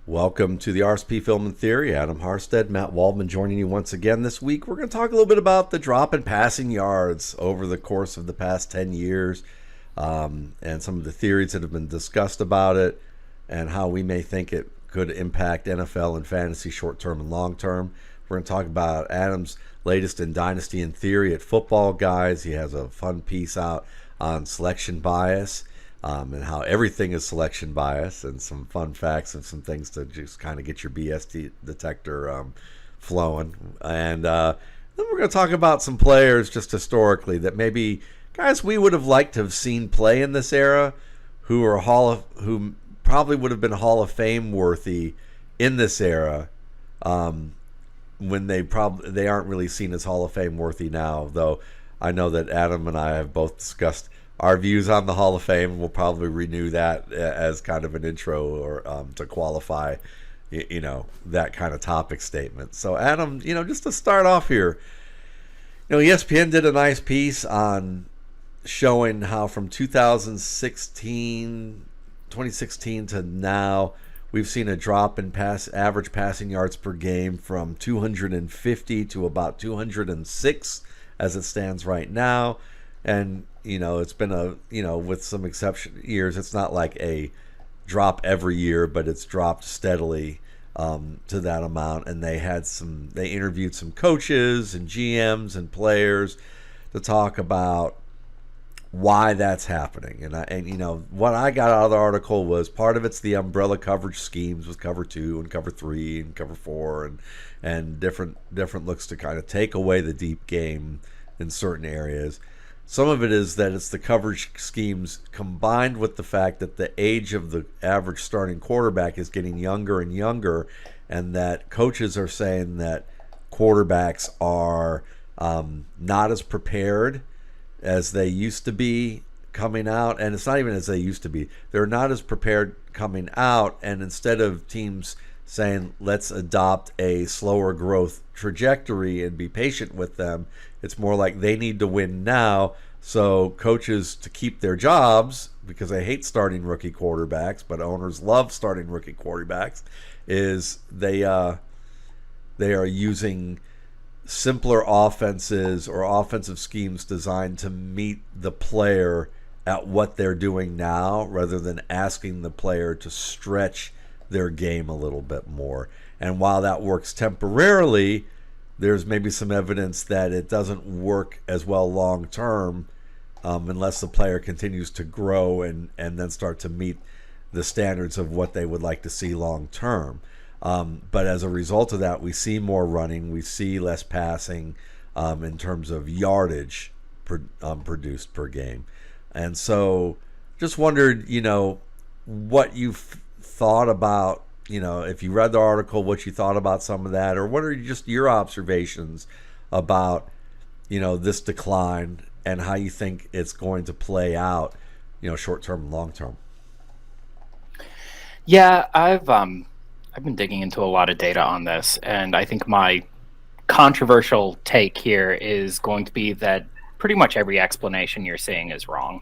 Welcome to the RSP Film and Theory. Adam Harstad, Matt Waldman joining you once again this week. We're going to talk a little bit about the drop in passing yards over the course of the past 10 years and some of the theories that have been discussed about it and how we may think it could impact NFL and fantasy short term and long term. We're going to talk about Adam's latest in Dynasty and Theory at Footballguys. He has a fun piece out on selection bias. And how everything is selection bias, and some fun facts and some things to just kind of get your BS detector flowing. And then we're going to talk about some players just historically that maybe guys we would have liked to have seen play in this era, who probably would have been Hall of Fame worthy in this era, when they aren't really seen as Hall of Fame worthy now. Though I know that Adam and I have both discussed our views on the Hall of Fame. We'll probably renew that as kind of an intro or to qualify, that kind of topic statement. So, Adam, just to start off here, ESPN did a nice piece on showing how from 2016 to now, we've seen a drop in average passing yards per game from 250 to about 206 as it stands right now. And it's been with some exception years, it's not like a drop every year, but it's dropped steadily to that amount. And they interviewed some coaches and GMs and players to talk about why that's happening. And what I got out of the article was part of it's the umbrella coverage schemes with cover 2 and cover 3 and cover 4 and different looks to kind of take away the deep game in certain areas. Some of it is that it's the coverage schemes combined with the fact that the age of the average starting quarterback is getting younger and younger, and that coaches are saying that quarterbacks are not as prepared as they used to be coming out. And it's not even as they used to be. They're not as prepared coming out, and instead of teams saying, let's adopt a slower growth trajectory and be patient with them, it's more like they need to win now. So coaches, to keep their jobs, because they hate starting rookie quarterbacks, but owners love starting rookie quarterbacks, is they are using simpler offenses or offensive schemes designed to meet the player at what they're doing now, rather than asking the player to stretch their game a little bit more. And while that works temporarily, there's maybe some evidence that it doesn't work as well long term, unless the player continues to grow and then start to meet the standards of what they would like to see long term. But as a result of that, we see more running, we see less passing in terms of yardage produced per game. And so just wondered, what you've thought about, if you read the article, what you thought about some of that, or what are just your observations about, this decline and how you think it's going to play out, short term and long term. Yeah, I've been digging into a lot of data on this, and I think my controversial take here is going to be that pretty much every explanation you're seeing is wrong,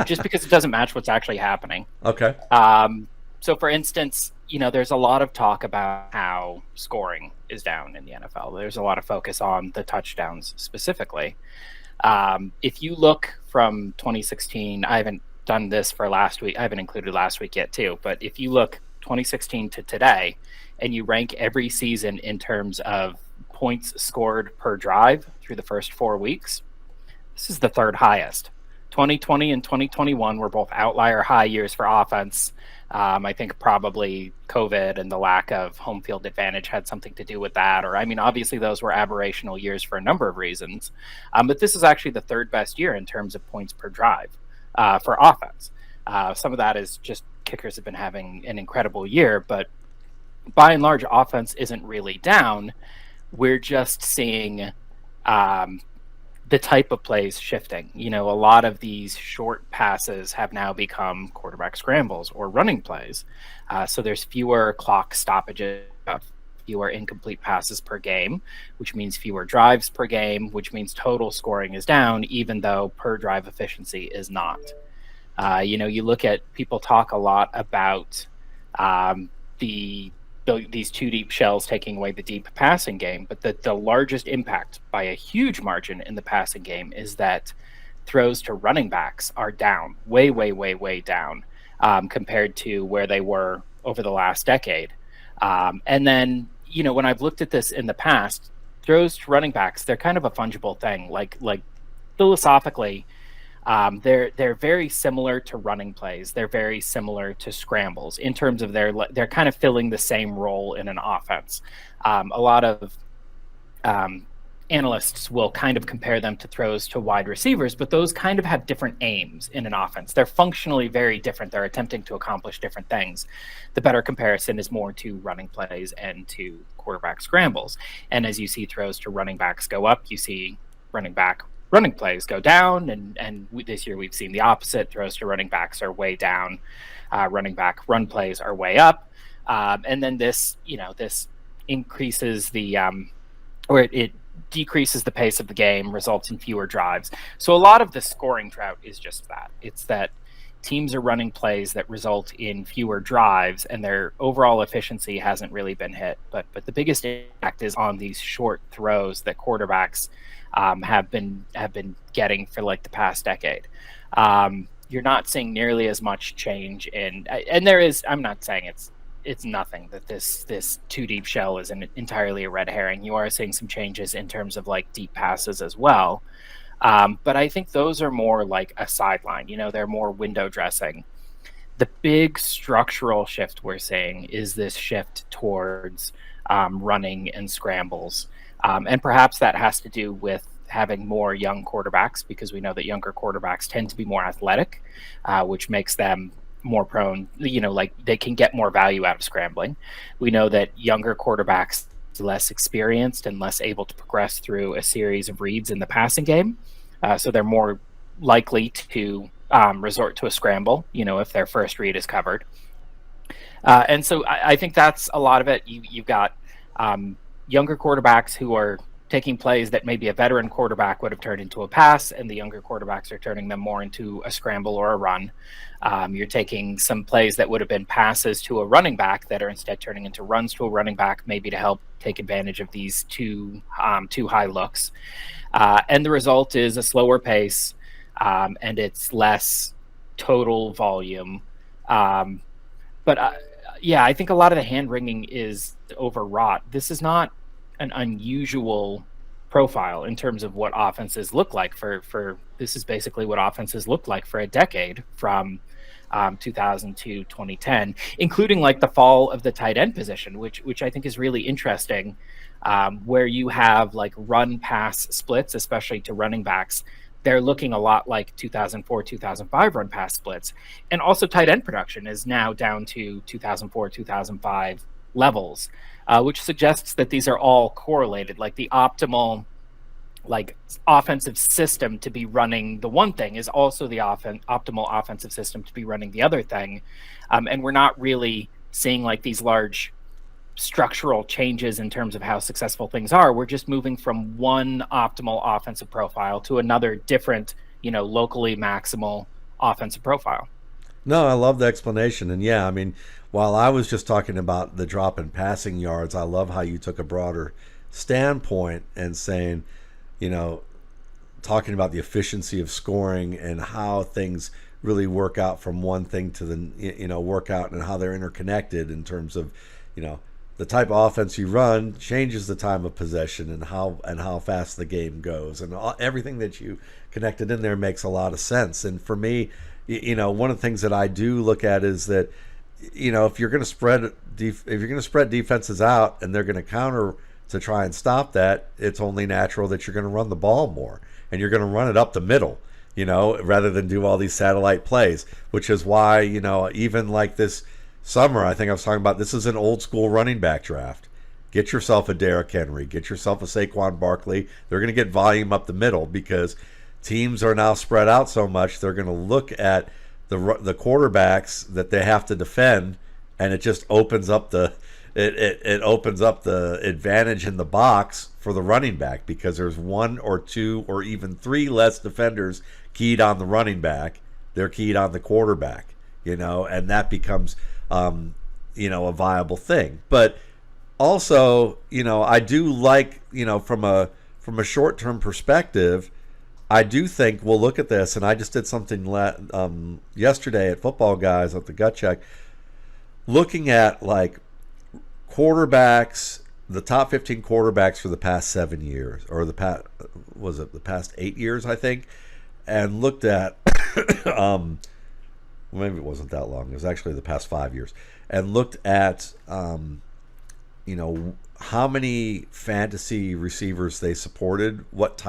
just because it doesn't match what's actually happening. Okay. So, for instance, there's a lot of talk about how scoring is down in the NFL. There's a lot of focus on the touchdowns specifically. If you look from 2016, I haven't done this for last week. I haven't included last week yet, too. But if you look 2016 to today, and you rank every season in terms of points scored per drive through the first 4 weeks, this is the third highest. 2020 and 2021 were both outlier high years for offense. I think probably COVID and the lack of home field advantage had something to do with that. Obviously those were aberrational years for a number of reasons. But this is actually the third best year in terms of points per drive for offense. Some of that is just kickers have been having an incredible year, but by and large, offense isn't really down. We're just seeing the type of plays shifting. A lot of these short passes have now become quarterback scrambles or running plays. So there's fewer clock stoppages, fewer incomplete passes per game, which means fewer drives per game, which means total scoring is down, even though per drive efficiency is not. You look at people talk a lot about these two deep shells taking away the deep passing game, but the largest impact by a huge margin in the passing game is that throws to running backs are down, way down, compared to where they were over the last decade. And then, when I've looked at this in the past, throws to running backs, they're kind of a fungible thing. Like philosophically, they're very similar to running plays. They're very similar to scrambles in terms of they're kind of filling the same role in an offense. A lot of analysts will kind of compare them to throws to wide receivers, but those kind of have different aims in an offense. They're functionally very different. They're attempting to accomplish different things. The better comparison is more to running plays and to quarterback scrambles. And as you see throws to running backs go up, you see running plays go down, and this year we've seen the opposite. Throws to running backs are way down. Running back run plays are way up. And then this increases it decreases the pace of the game, results in fewer drives. So a lot of the scoring drought is just that. It's that teams are running plays that result in fewer drives, and their overall efficiency hasn't really been hit. But the biggest impact is on these short throws that quarterbacks have been getting for like the past decade. You're not seeing nearly as much change and there is. I'm not saying it's nothing, that this two deep shell is entirely a red herring. You are seeing some changes in terms of like deep passes as well. But I think those are more like a sideline. They're more window dressing. The big structural shift we're seeing is this shift towards running and scrambles. And perhaps that has to do with having more young quarterbacks, because we know that younger quarterbacks tend to be more athletic, which makes them more prone, like they can get more value out of scrambling. We know that younger quarterbacks are less experienced and less able to progress through a series of reads in the passing game. So they're more likely to resort to a scramble, if their first read is covered. And so I think that's a lot of it. You've got younger quarterbacks who are taking plays that maybe a veteran quarterback would have turned into a pass, and the younger quarterbacks are turning them more into a scramble or a run. You're taking some plays that would have been passes to a running back that are instead turning into runs to a running back, maybe to help take advantage of these two high looks. And the result is a slower pace, and it's less total volume. I think a lot of the hand-wringing is overwrought. This is not an unusual profile in terms of what offenses look like for this is basically what offenses looked like for a decade from 2000 to 2010, including like the fall of the tight end position, which I think is really interesting, where you have like run pass splits, especially to running backs. They're looking a lot like 2004, 2005 run pass splits. And also tight end production is now down to 2004, 2005 levels, which suggests that these are all correlated. Like the optimal offensive system to be running the one thing is also the optimal offensive system to be running the other thing. And we're not really seeing like these large structural changes in terms of how successful things are. We're just moving from one optimal offensive profile to another different, locally maximal offensive profile. No, I love the explanation. And yeah, I mean, while I was just talking about the drop in passing yards, I love how you took a broader standpoint and saying, talking about the efficiency of scoring and how things really work out from one thing to the, work out and how they're interconnected in terms of, the type of offense you run changes the time of possession and how fast the game goes, and everything that you connected in there makes a lot of sense. And for me, one of the things that I do look at is that, if you're going to spread defenses out and they're going to counter to try and stop that, it's only natural that you're going to run the ball more and you're going to run it up the middle, rather than do all these satellite plays, which is why, even like this summer, I think I was talking about, this is an old school running back draft. Get yourself a Derrick Henry, get yourself a Saquon Barkley. They're going to get volume up the middle because teams are now spread out so much. They're going to look at the quarterbacks that they have to defend, and it just opens up it opens up the advantage in the box for the running back, because there's one or two or even three less defenders keyed on the running back. They're keyed on the quarterback, and that becomes a viable thing. But also, I do like, from a short-term perspective, I do think we'll look at this, and I just did something yesterday at Footballguys at the Gut Check, looking at like quarterbacks, the top 15 quarterbacks for the past 7 years, or the past 8 years, I think, and looked at maybe it wasn't that long. It was actually the past 5 years, and looked at how many fantasy receivers they supported, what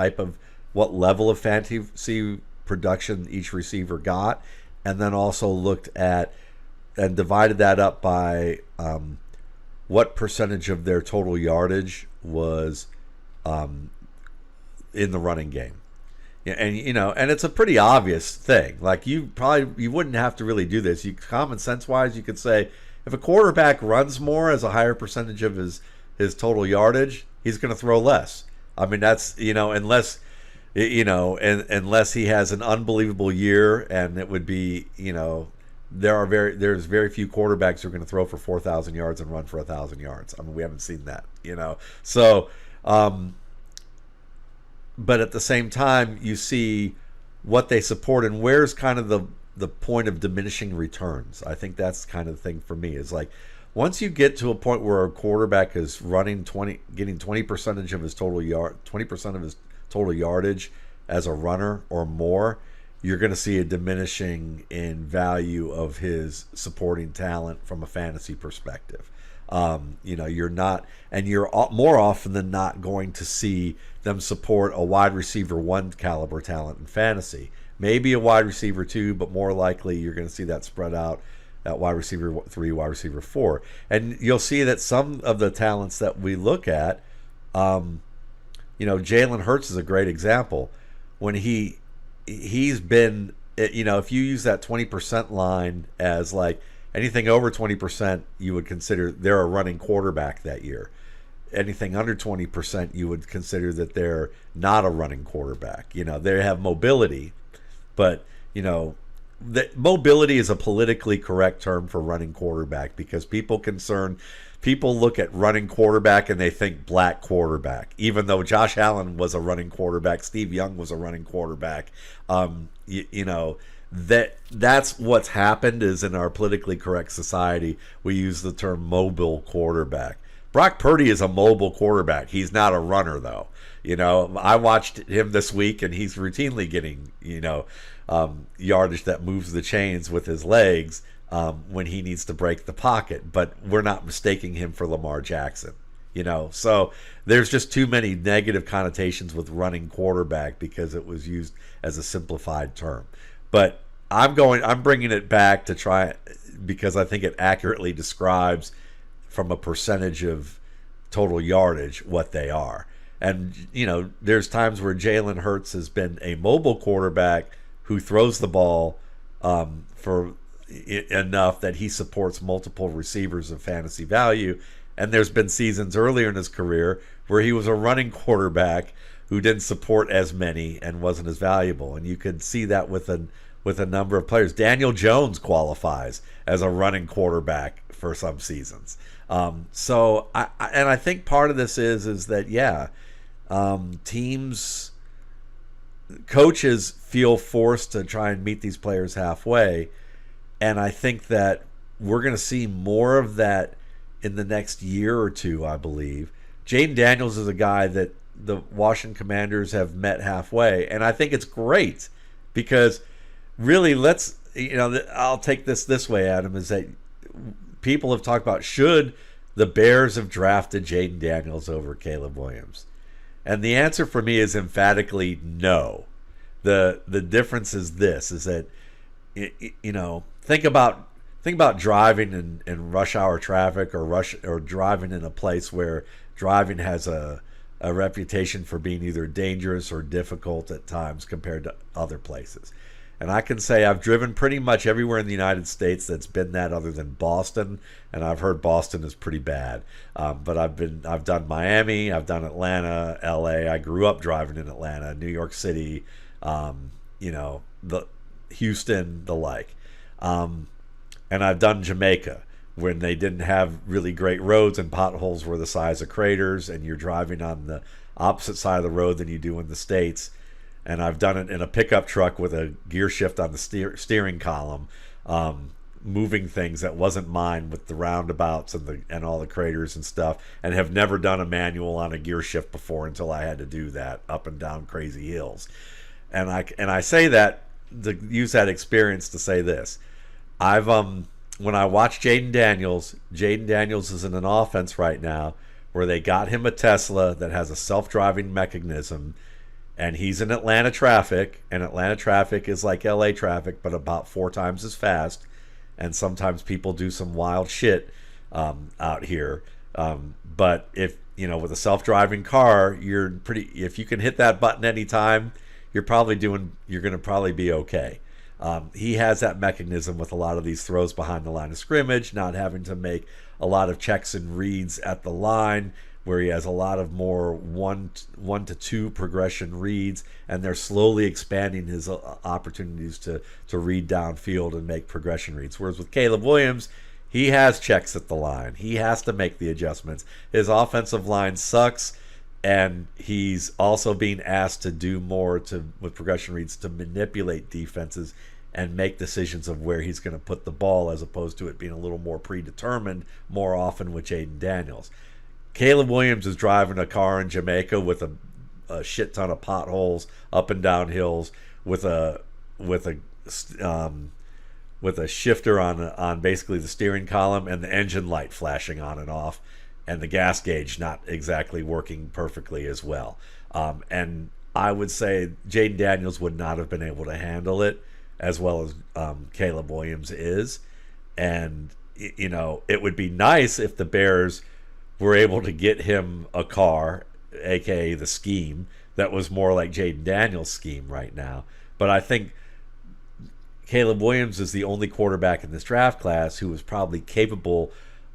level of fantasy production each receiver got, and then also looked at and divided that up by what percentage of their total yardage was in the running game. And and it's a pretty obvious thing. Like you wouldn't have to really do this. Common sense wise, you could say if a quarterback runs more as a higher percentage of his total yardage, he's going to throw less. I mean, that's unless unless he has an unbelievable year, and it would be there's very few quarterbacks who are going to throw for 4,000 yards and run for 1,000 yards. I mean, we haven't seen that, So, but at the same time, you see what they support, and where's kind of the point of diminishing returns. I think that's kind of the thing for me, is like once you get to a point where a quarterback is getting 20% of his total 20% of his total yardage as a runner or more, you're going to see a diminishing in value of his supporting talent from a fantasy perspective. You're not, and you're more often than not going to see them support a wide receiver 1 caliber talent in fantasy. Maybe a wide receiver 2, but more likely you're going to see that spread out at wide receiver 3, wide receiver 4. And you'll see that some of the talents that we look at, Jalen Hurts is a great example. When he's been, if you use that 20% line as like anything over 20%, you would consider they're a running quarterback that year. Anything under 20%, you would consider that they're not a running quarterback. They have mobility, but that mobility is a politically correct term for running quarterback, because people look at running quarterback and they think black quarterback, even though Josh Allen was a running quarterback, Steve Young was a running quarterback. That's what's happened, is in our politically correct society, we use the term mobile quarterback. Brock Purdy is a mobile quarterback. He's not a runner, though. I watched him this week, and he's routinely getting, yardage that moves the chains with his legs when he needs to break the pocket. But we're not mistaking him for Lamar Jackson. So there's just too many negative connotations with running quarterback because it was used as a simplified term. But I'm bringing it back to try, because I think it accurately describes from a percentage of total yardage what they are. And, there's times where Jalen Hurts has been a mobile quarterback who throws the ball for enough that he supports multiple receivers of fantasy value. And there's been seasons earlier in his career where he was a running quarterback who didn't support as many and wasn't as valuable. And you could see that with a number of players. Daniel Jones qualifies as a running quarterback for some seasons. So I think part of this is that, coaches feel forced to try and meet these players halfway. And I think that we're going to see more of that in the next year or two, I believe. Jaden Daniels is a guy that the Washington Commanders have met halfway. And I think it's great, because really, I'll take this way, Adam, is that people have talked about, should the Bears have drafted Jaden Daniels over Caleb Williams? And the answer for me is emphatically no. The difference is this, is that, think about driving in rush hour traffic, or driving in a place where driving has a reputation for being either dangerous or difficult at times compared to other places. And I can say I've driven pretty much everywhere in the United States that's been that, other than Boston, and I've heard Boston is pretty bad. But I've done Miami, I've done Atlanta, LA. I grew up driving in Atlanta, New York City, the Houston, the like. And I've done Jamaica, when they didn't have really great roads and potholes were the size of craters, and you're driving on the opposite side of the road than you do in the States. And I've done it in a pickup truck with a gear shift on the steering column, moving things that wasn't mine with the roundabouts and all the craters and stuff, and have never done a manual on a gear shift before until I had to do that up and down crazy hills. And I say that to use that experience to say this. I've when I watch Jaden Daniels is in an offense right now where they got him a Tesla that has a self-driving mechanism, and he's in Atlanta traffic, and Atlanta traffic is like LA traffic, but about 4 times as fast. And sometimes people do some wild shit out here. But if with a self-driving car, if you can hit that button anytime, you're going to probably be okay. He has that mechanism with a lot of these throws behind the line of scrimmage, not having to make a lot of checks and reads at the line, where he has a lot of more 1 to 2 progression reads, and they're slowly expanding his opportunities to read downfield and make progression reads. Whereas with Caleb Williams, he has checks at the line. He has to make the adjustments. His offensive line sucks, and he's also being asked to do more with progression reads to manipulate defenses and make decisions of where he's going to put the ball, as opposed to it being a little more predetermined more often with Jaden Daniels. Caleb Williams is driving a car in Jamaica with a shit ton of potholes up and down hills with a shifter on basically the steering column, and the engine light flashing on and off, and the gas gauge not exactly working perfectly as well. And I would say Jaden Daniels would not have been able to handle it as well as Caleb Williams is. And it would be nice if the Bears were able to get him a car, aka the scheme, that was more like Jaden Daniels' scheme right now. But I think Caleb Williams is the only quarterback in this draft class who is probably capable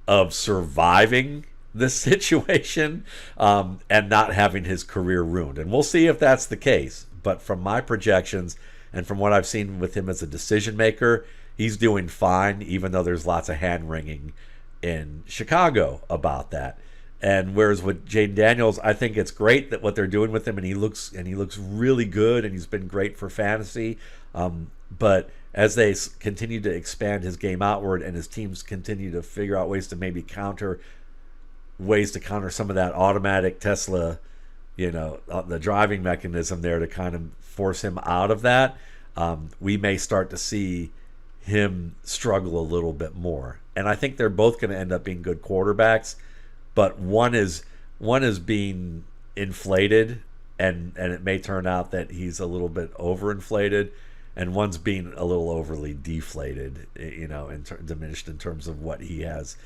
of surviving this situation and not having his career ruined. And we'll see if that's the case. But from my projections and from what I've seen with him as a decision maker, he's doing fine, even though there's lots of hand-wringing in Chicago about that. And whereas with Jaden Daniels, I think it's great that what they're doing with him, and he looks really good, and he's been great for fantasy. But as they continue to expand his game outward, and his teams continue to figure out ways to counter some of that automatic Tesla, the driving mechanism there to kind of force him out of that, we may start to see him struggle a little bit more. And I think they're both going to end up being good quarterbacks, but one is being inflated, and it may turn out that he's a little bit overinflated, and one's being a little overly deflated, diminished in terms of what he has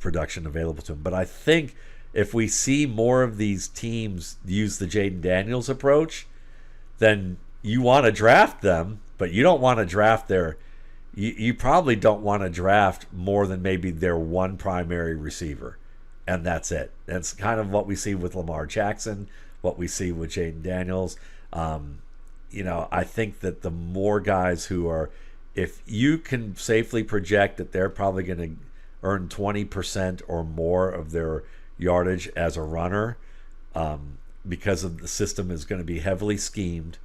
production available to him. But I think if we see more of these teams use the Jaden Daniels approach, then you want to draft them, but you don't want to draft you probably don't want to draft more than maybe their one primary receiver, and that's it. That's kind of what we see with Lamar Jackson, what we see with Jaden Daniels. I think that the more guys who are, if you can safely project that they're probably going to earn 20% or more of their yardage as a runner, because of the system is going to be heavily schemed,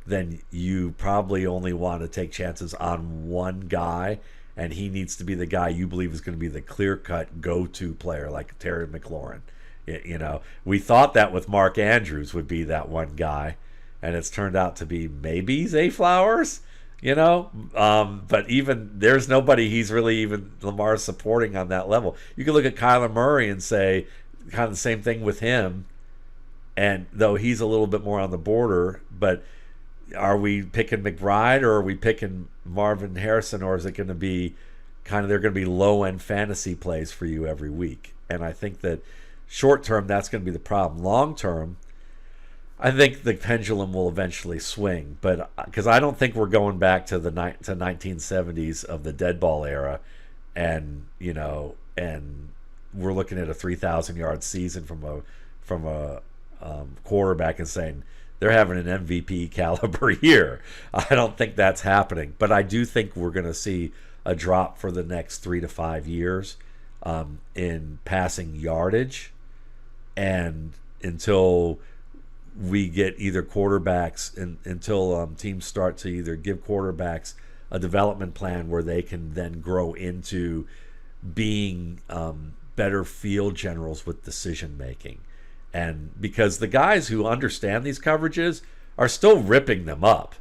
then you probably only want to take chances on one guy, and he needs to be the guy you believe is going to be the clear-cut go-to player, like Terry McLaurin. We thought that with Mark Andrews would be that one guy, and it's turned out to be maybe Zay Flowers, but even there's nobody he's really even Lamar supporting on that level. You can look at Kyler Murray and say kind of the same thing with him, and though he's a little bit more on the border, but are we picking McBride or are we picking Marvin Harrison, or is it going to be they're going to be low-end fantasy plays for you every week? And I think that short term, that's going to be the problem. Long term, I think the pendulum will eventually swing, but because I don't think we're going back to the 1970s of the dead ball era, and we're looking at a 3,000-yard season from a quarterback and saying they're having an MVP caliber year. I don't think that's happening, but I do think we're going to see a drop for the next 3 to 5 years in passing yardage, and until we get either quarterbacks until teams start to either give quarterbacks a development plan where they can then grow into being better field generals with decision making. And because the guys who understand these coverages are still ripping them up,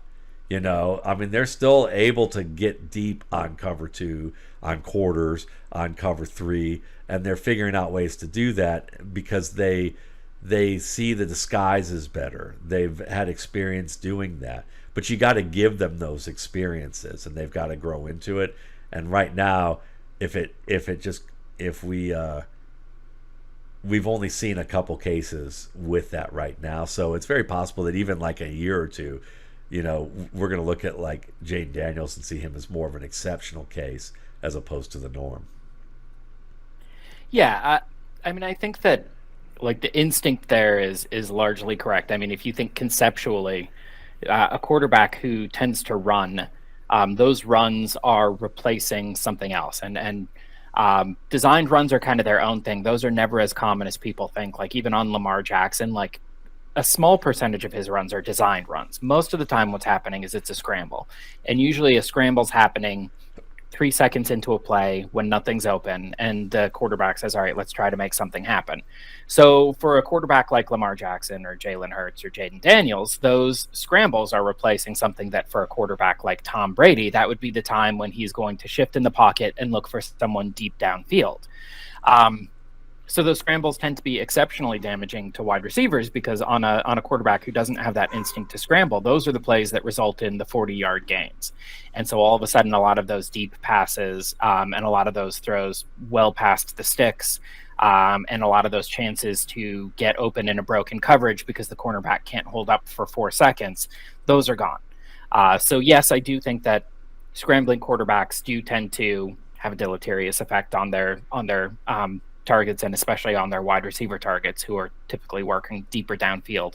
I mean, they're still able to get deep on cover two, on quarters, on cover three, and they're figuring out ways to do that because they see the disguises better. They've had experience doing that. But you got to give them those experiences, and they've got to grow into it. And right now, we've only seen a couple cases with that right now. So it's very possible that even like a year or two, we're going to look at like Jaden Daniels and see him as more of an exceptional case as opposed to the norm. Yeah, I mean, I think that like the instinct there is largely correct. I mean, if you think conceptually, a quarterback who tends to run, those runs are replacing something else, and designed runs are kind of their own thing. Those are never as common as people think. Like even on Lamar Jackson, like a small percentage of his runs are designed runs. Most of the time what's happening is it's a scramble, and usually a scramble's happening 3 seconds into a play when nothing's open and the quarterback says, all right, let's try to make something happen. So for a quarterback like Lamar Jackson or Jalen Hurts or Jaden Daniels, those scrambles are replacing something that for a quarterback like Tom Brady, that would be the time when he's going to shift in the pocket and look for someone deep downfield. So those scrambles tend to be exceptionally damaging to wide receivers because on a quarterback who doesn't have that instinct to scramble, those are the plays that result in the 40-yard gains. And so all of a sudden, a lot of those deep passes and a lot of those throws well past the sticks and a lot of those chances to get open in a broken coverage because the cornerback can't hold up for 4 seconds, those are gone. So yes, I do think that scrambling quarterbacks do tend to have a deleterious effect on their targets, and especially on their wide receiver targets who are typically working deeper downfield.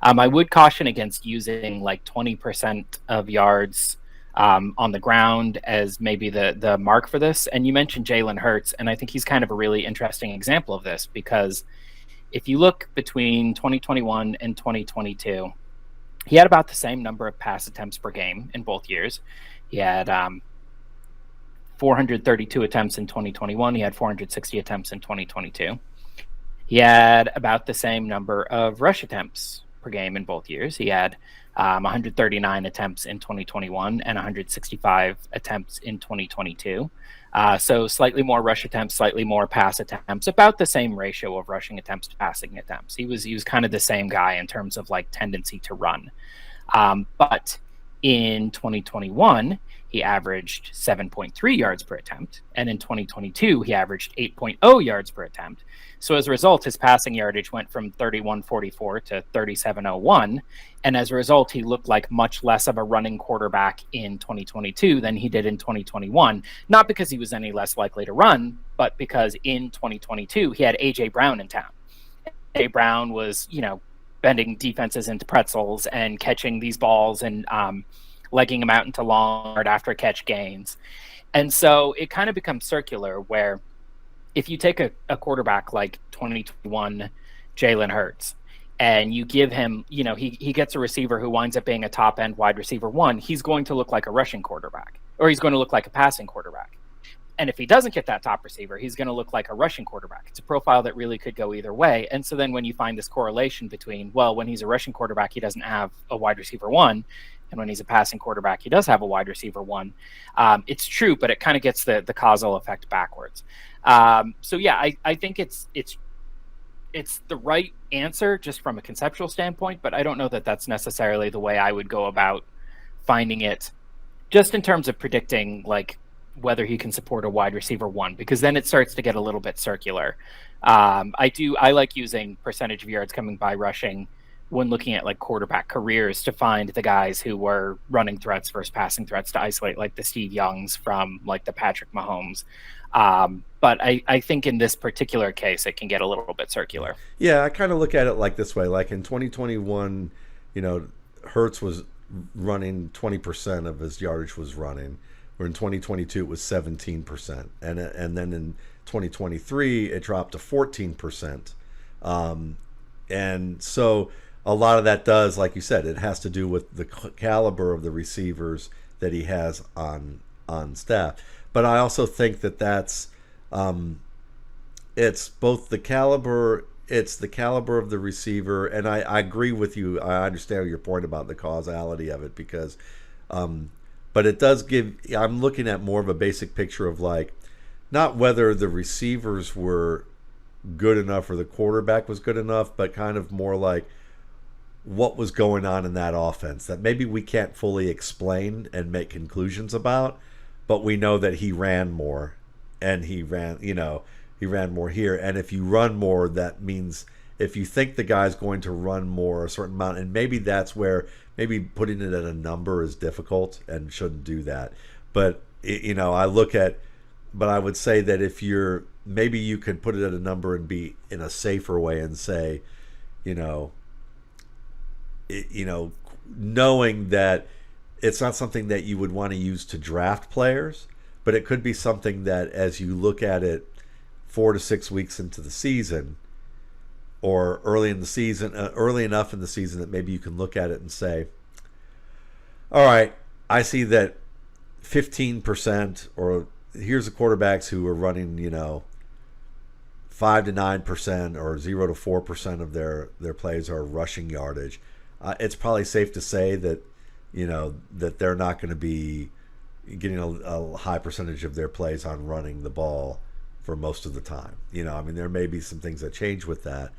I would caution against using like 20% of yards on the ground as maybe the mark for this. And you mentioned Jalen Hurts, and I think he's kind of a really interesting example of this because if you look between 2021 and 2022, he had about the same number of pass attempts per game in both years. He had 432 attempts in 2021. He had 460 attempts in 2022. He had about the same number of rush attempts per game in both years. He had 139 attempts in 2021 and 165 attempts in 2022. So slightly more rush attempts, slightly more pass attempts, about the same ratio of rushing attempts to passing attempts. He was kind of the same guy in terms of like tendency to run. But in 2021, he averaged 7.3 yards per attempt. And in 2022, he averaged 8.0 yards per attempt. So as a result, his passing yardage went from 31.44 to 37.01. And as a result, he looked like much less of a running quarterback in 2022 than he did in 2021. Not because he was any less likely to run, but because in 2022, he had A.J. Brown in town. A.J. Brown was, bending defenses into pretzels and catching these balls and legging them out into long after catch gains. And so it kind of becomes circular where if you take a quarterback like 2021 Jalen Hurts and you give him, he gets a receiver who winds up being a top end wide receiver one, he's going to look like a rushing quarterback or he's going to look like a passing quarterback. And if he doesn't get that top receiver, he's going to look like a rushing quarterback. It's a profile that really could go either way. And so then when you find this correlation between, well, when he's a rushing quarterback, he doesn't have a wide receiver one. And when he's a passing quarterback, he does have a wide receiver one. It's true, but it kind of gets the causal effect backwards. So yeah, I think it's the right answer just from a conceptual standpoint, but I don't know that that's necessarily the way I would go about finding it just in terms of predicting like whether he can support a wide receiver one, because then it starts to get a little bit circular. I like using percentage of yards coming by rushing when looking at like quarterback careers to find the guys who were running threats versus passing threats to isolate like the Steve Youngs from like the Patrick Mahomes. But I think in this particular case, it can get a little bit circular. Yeah, I kind of look at it like this way. Like in 2021, Hurts was running 20% of his yardage was running, or in 2022 it was 17%, and then in 2023 it dropped to 14%. And so a lot of that does, like you said, it has to do with the caliber of the receivers that he has on staff. But I also think that that's it's both the caliber, it's the caliber of the receiver, and I agree with you. I understand your point about the causality of it, because but it does give, I'm looking at more of a basic picture of, like, not whether the receivers were good enough or the quarterback was good enough, but kind of more like what was going on in that offense that maybe we can't fully explain and make conclusions about, but we know that he ran more, and he ran more here. And if you run more, that means if you think the guy's going to run more a certain amount, and maybe that's where maybe putting it at a number is difficult and shouldn't do that. But I look at, but I would say that if you're, maybe you could put it at a number and be in a safer way and say, knowing that it's not something that you would want to use to draft players, but it could be something that as you look at it 4 to 6 weeks into the season, or early enough in the season that maybe you can look at it and say, all right, I see that 15%, or here's the quarterbacks who are running, 5 to 9% or 0 to 4% of their plays are rushing yardage. It's probably safe to say that, that they're not going to be getting a high percentage of their plays on running the ball for most of the time. There may be some things that change with that,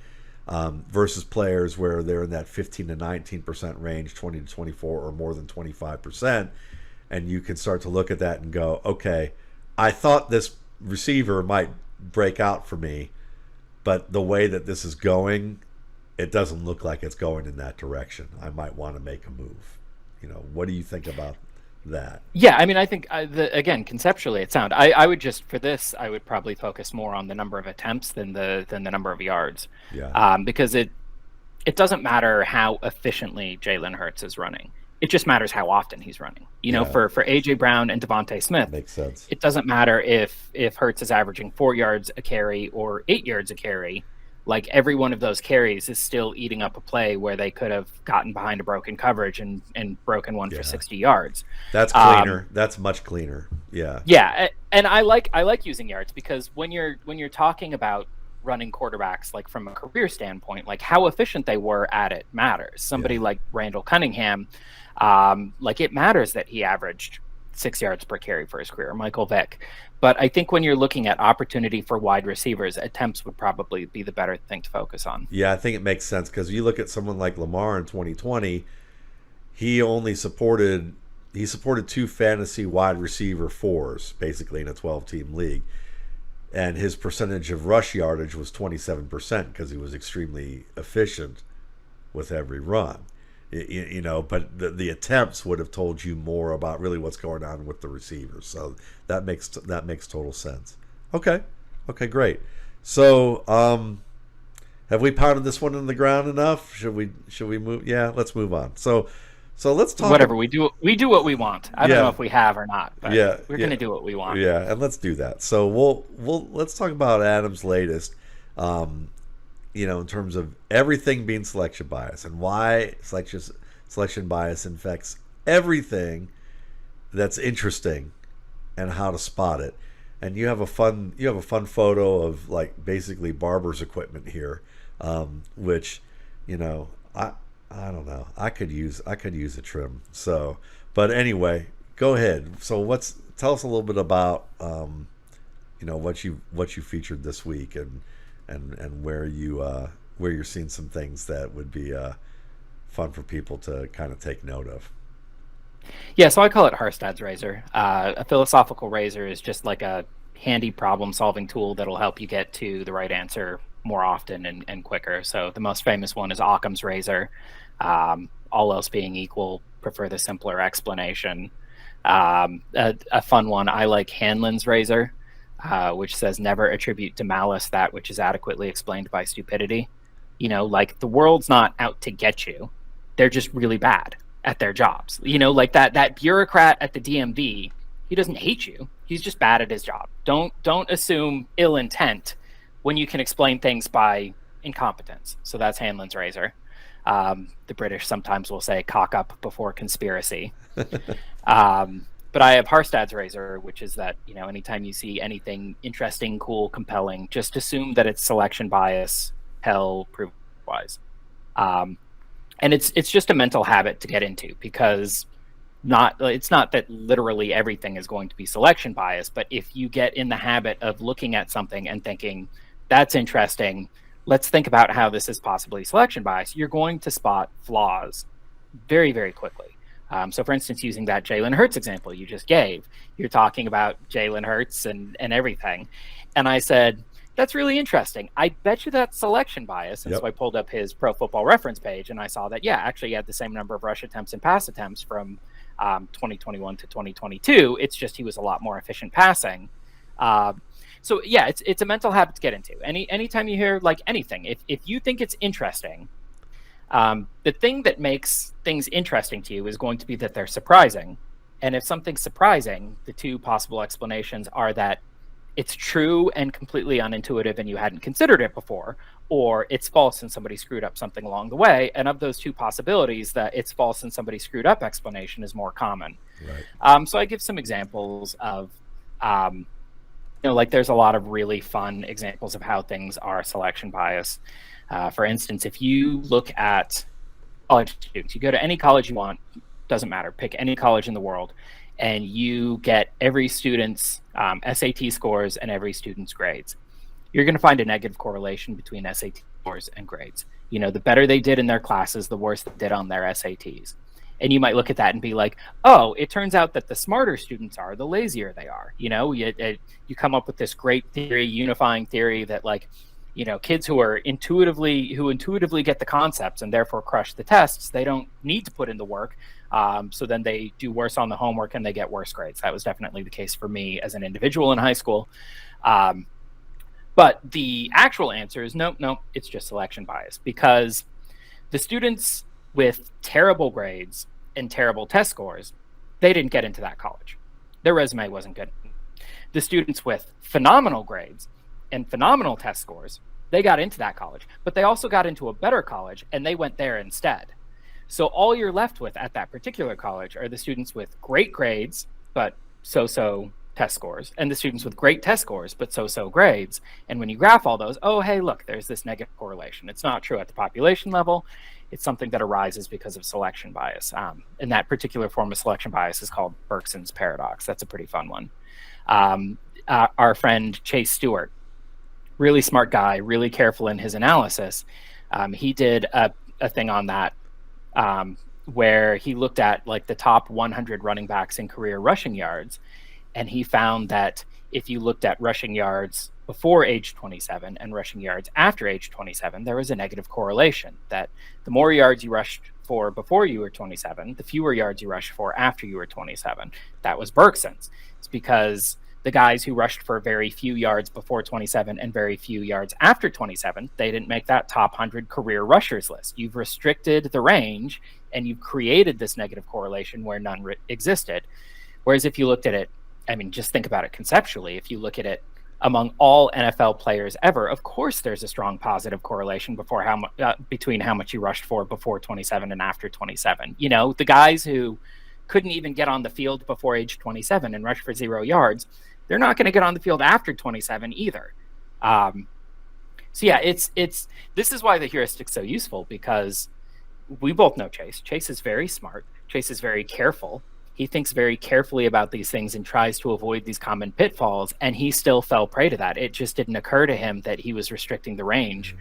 versus players where they're in that 15 to 19% range, 20 to 24, or more than 25%. And you can start to look at that and go, okay, I thought this receiver might break out for me, but the way that this is going, it doesn't look like it's going in that direction. I might want to make a move. What do you think about that? Yeah, I think again, conceptually it's sound. I would just, for this, I would probably focus more on the number of attempts than the number of yards. Yeah. Because it doesn't matter how efficiently Jalen Hurts is running. It just matters how often he's running. For AJ Brown and Devontae Smith, makes sense. It doesn't matter if Hurts is averaging 4 yards a carry or 8 yards a carry. Like, every one of those carries is still eating up a play where they could have gotten behind a broken coverage and broken one for 60 yards. That's cleaner. That's much cleaner. Yeah. Yeah, and I like using yards, because when you're talking about running quarterbacks, like from a career standpoint, like how efficient they were at it matters. Somebody like Randall Cunningham, like, it matters that he averaged 6 yards per carry for his career, Michael Vick. But I think when you're looking at opportunity for wide receivers, attempts would probably be the better thing to focus on. Yeah, I think it makes sense, because you look at someone like Lamar in 2020, he supported 2 fantasy wide receiver 4s, basically, in a 12-team league. And his percentage of rush yardage was 27%, because he was extremely efficient with every run. But the attempts would have told you more about really what's going on with the receivers. So that makes total sense. Okay, great. So have we pounded this one in the ground enough? Should we move? Yeah, let's move on. So let's talk. Whatever, we do what we want. I don't know if we have or not, but we're going to do what we want. Yeah, and let's do that. So let's talk about Adam's latest. In terms of everything being selection bias, and why selection bias infects everything that's interesting, and how to spot it. And you have a fun photo of, like, basically barber's equipment here, which, I don't know. I could use a trim. So, but anyway, go ahead. So tell us a little bit about what you featured this week, and where you're seeing some things that would be fun for people to kind of take note of. Yeah, so I call it Harstad's razor. A philosophical razor is just like a handy problem-solving tool that'll help you get to the right answer more often and quicker. So the most famous one is Occam's razor. All else being equal, prefer the simpler explanation. A fun one, I like Hanlon's razor, which says never attribute to malice that which is adequately explained by stupidity. Like, the world's not out to get you. They're just really bad at their jobs. Like that bureaucrat at the DMV He doesn't hate you. He's just bad at his job. Don't assume ill intent when you can explain things by incompetence. So that's Hanlon's razor. The British sometimes will say cock up before conspiracy. But I have Harstad's razor, which is that, anytime you see anything interesting, cool, compelling, just assume that it's selection bias, hell, prove otherwise. And it's just a mental habit to get into, because it's not that literally everything is going to be selection bias, but if you get in the habit of looking at something and thinking, that's interesting, let's think about how this is possibly selection bias, you're going to spot flaws very, very quickly. So, for instance, using that Jalen Hurts example you just gave, you're talking about Jalen Hurts and everything. And I said, that's really interesting. I bet you that's selection bias. And Yep. So I pulled up his Pro Football Reference page, and I saw that, actually he had the same number of rush attempts and pass attempts from 2021 to 2022. It's just he was a lot more efficient passing. So, it's a mental habit to get into. Anytime you hear like anything, if you think it's interesting, the thing that makes things interesting to you is going to be that they're surprising. And if something's surprising, the two possible explanations are that it's true and completely unintuitive and you hadn't considered it before, or it's false and somebody screwed up something along the way. And of those two possibilities, that it's false and somebody screwed up explanation is more common. Right. So I give some examples of, like there's a lot of really fun examples of how things are selection bias. For instance, if you look at college students, you go to any college you want, doesn't matter, pick any college in the world, and you get every student's SAT scores and every student's grades. You're going to find a negative correlation between SAT scores and grades. The better they did in their classes, the worse they did on their SATs. And you might look at that and be like, oh, it turns out that the smarter students are, the lazier they are. You come up with this great theory, unifying theory that kids who intuitively get the concepts and therefore crush the tests, they don't need to put in the work. So then they do worse on the homework and they get worse grades. That was definitely the case for me as an individual in high school. But the actual answer is no, it's just selection bias, because the students with terrible grades and terrible test scores, they didn't get into that college. Their resume wasn't good. The students with phenomenal grades and phenomenal test scores, they got into that college, but they also got into a better college and they went there instead. So all you're left with at that particular college are the students with great grades, but so-so test scores, and the students with great test scores, but so-so grades. And when you graph all those, oh, hey, look, there's this negative correlation. It's not true at the population level. It's something that arises because of selection bias. And that particular form of selection bias is called Bergson's paradox. That's a pretty fun one. Our friend Chase Stewart, really smart guy, really careful in his analysis. He did a thing on that where he looked at like the top 100 running backs in career rushing yards. And he found that if you looked at rushing yards before age 27 and rushing yards after age 27, there was a negative correlation, that the more yards you rushed for before you were 27, the fewer yards you rushed for after you were 27. That was Bergson's. It's because the guys who rushed for very few yards before 27 and very few yards after 27, they didn't make that top 100 career rushers list. You've restricted the range and you've created this negative correlation where none existed. Whereas if you looked at it, just think about it conceptually. If you look at it among all NFL players ever, of course there's a strong positive correlation between how much you rushed for before 27 and after 27. The guys who couldn't even get on the field before age 27 and rush for 0 yards, they're not going to get on the field after 27 either. This is why the heuristic's so useful, because we both know Chase. Chase is very smart. Chase is very careful. He thinks very carefully about these things and tries to avoid these common pitfalls, and he still fell prey to that. It just didn't occur to him that he was restricting the range.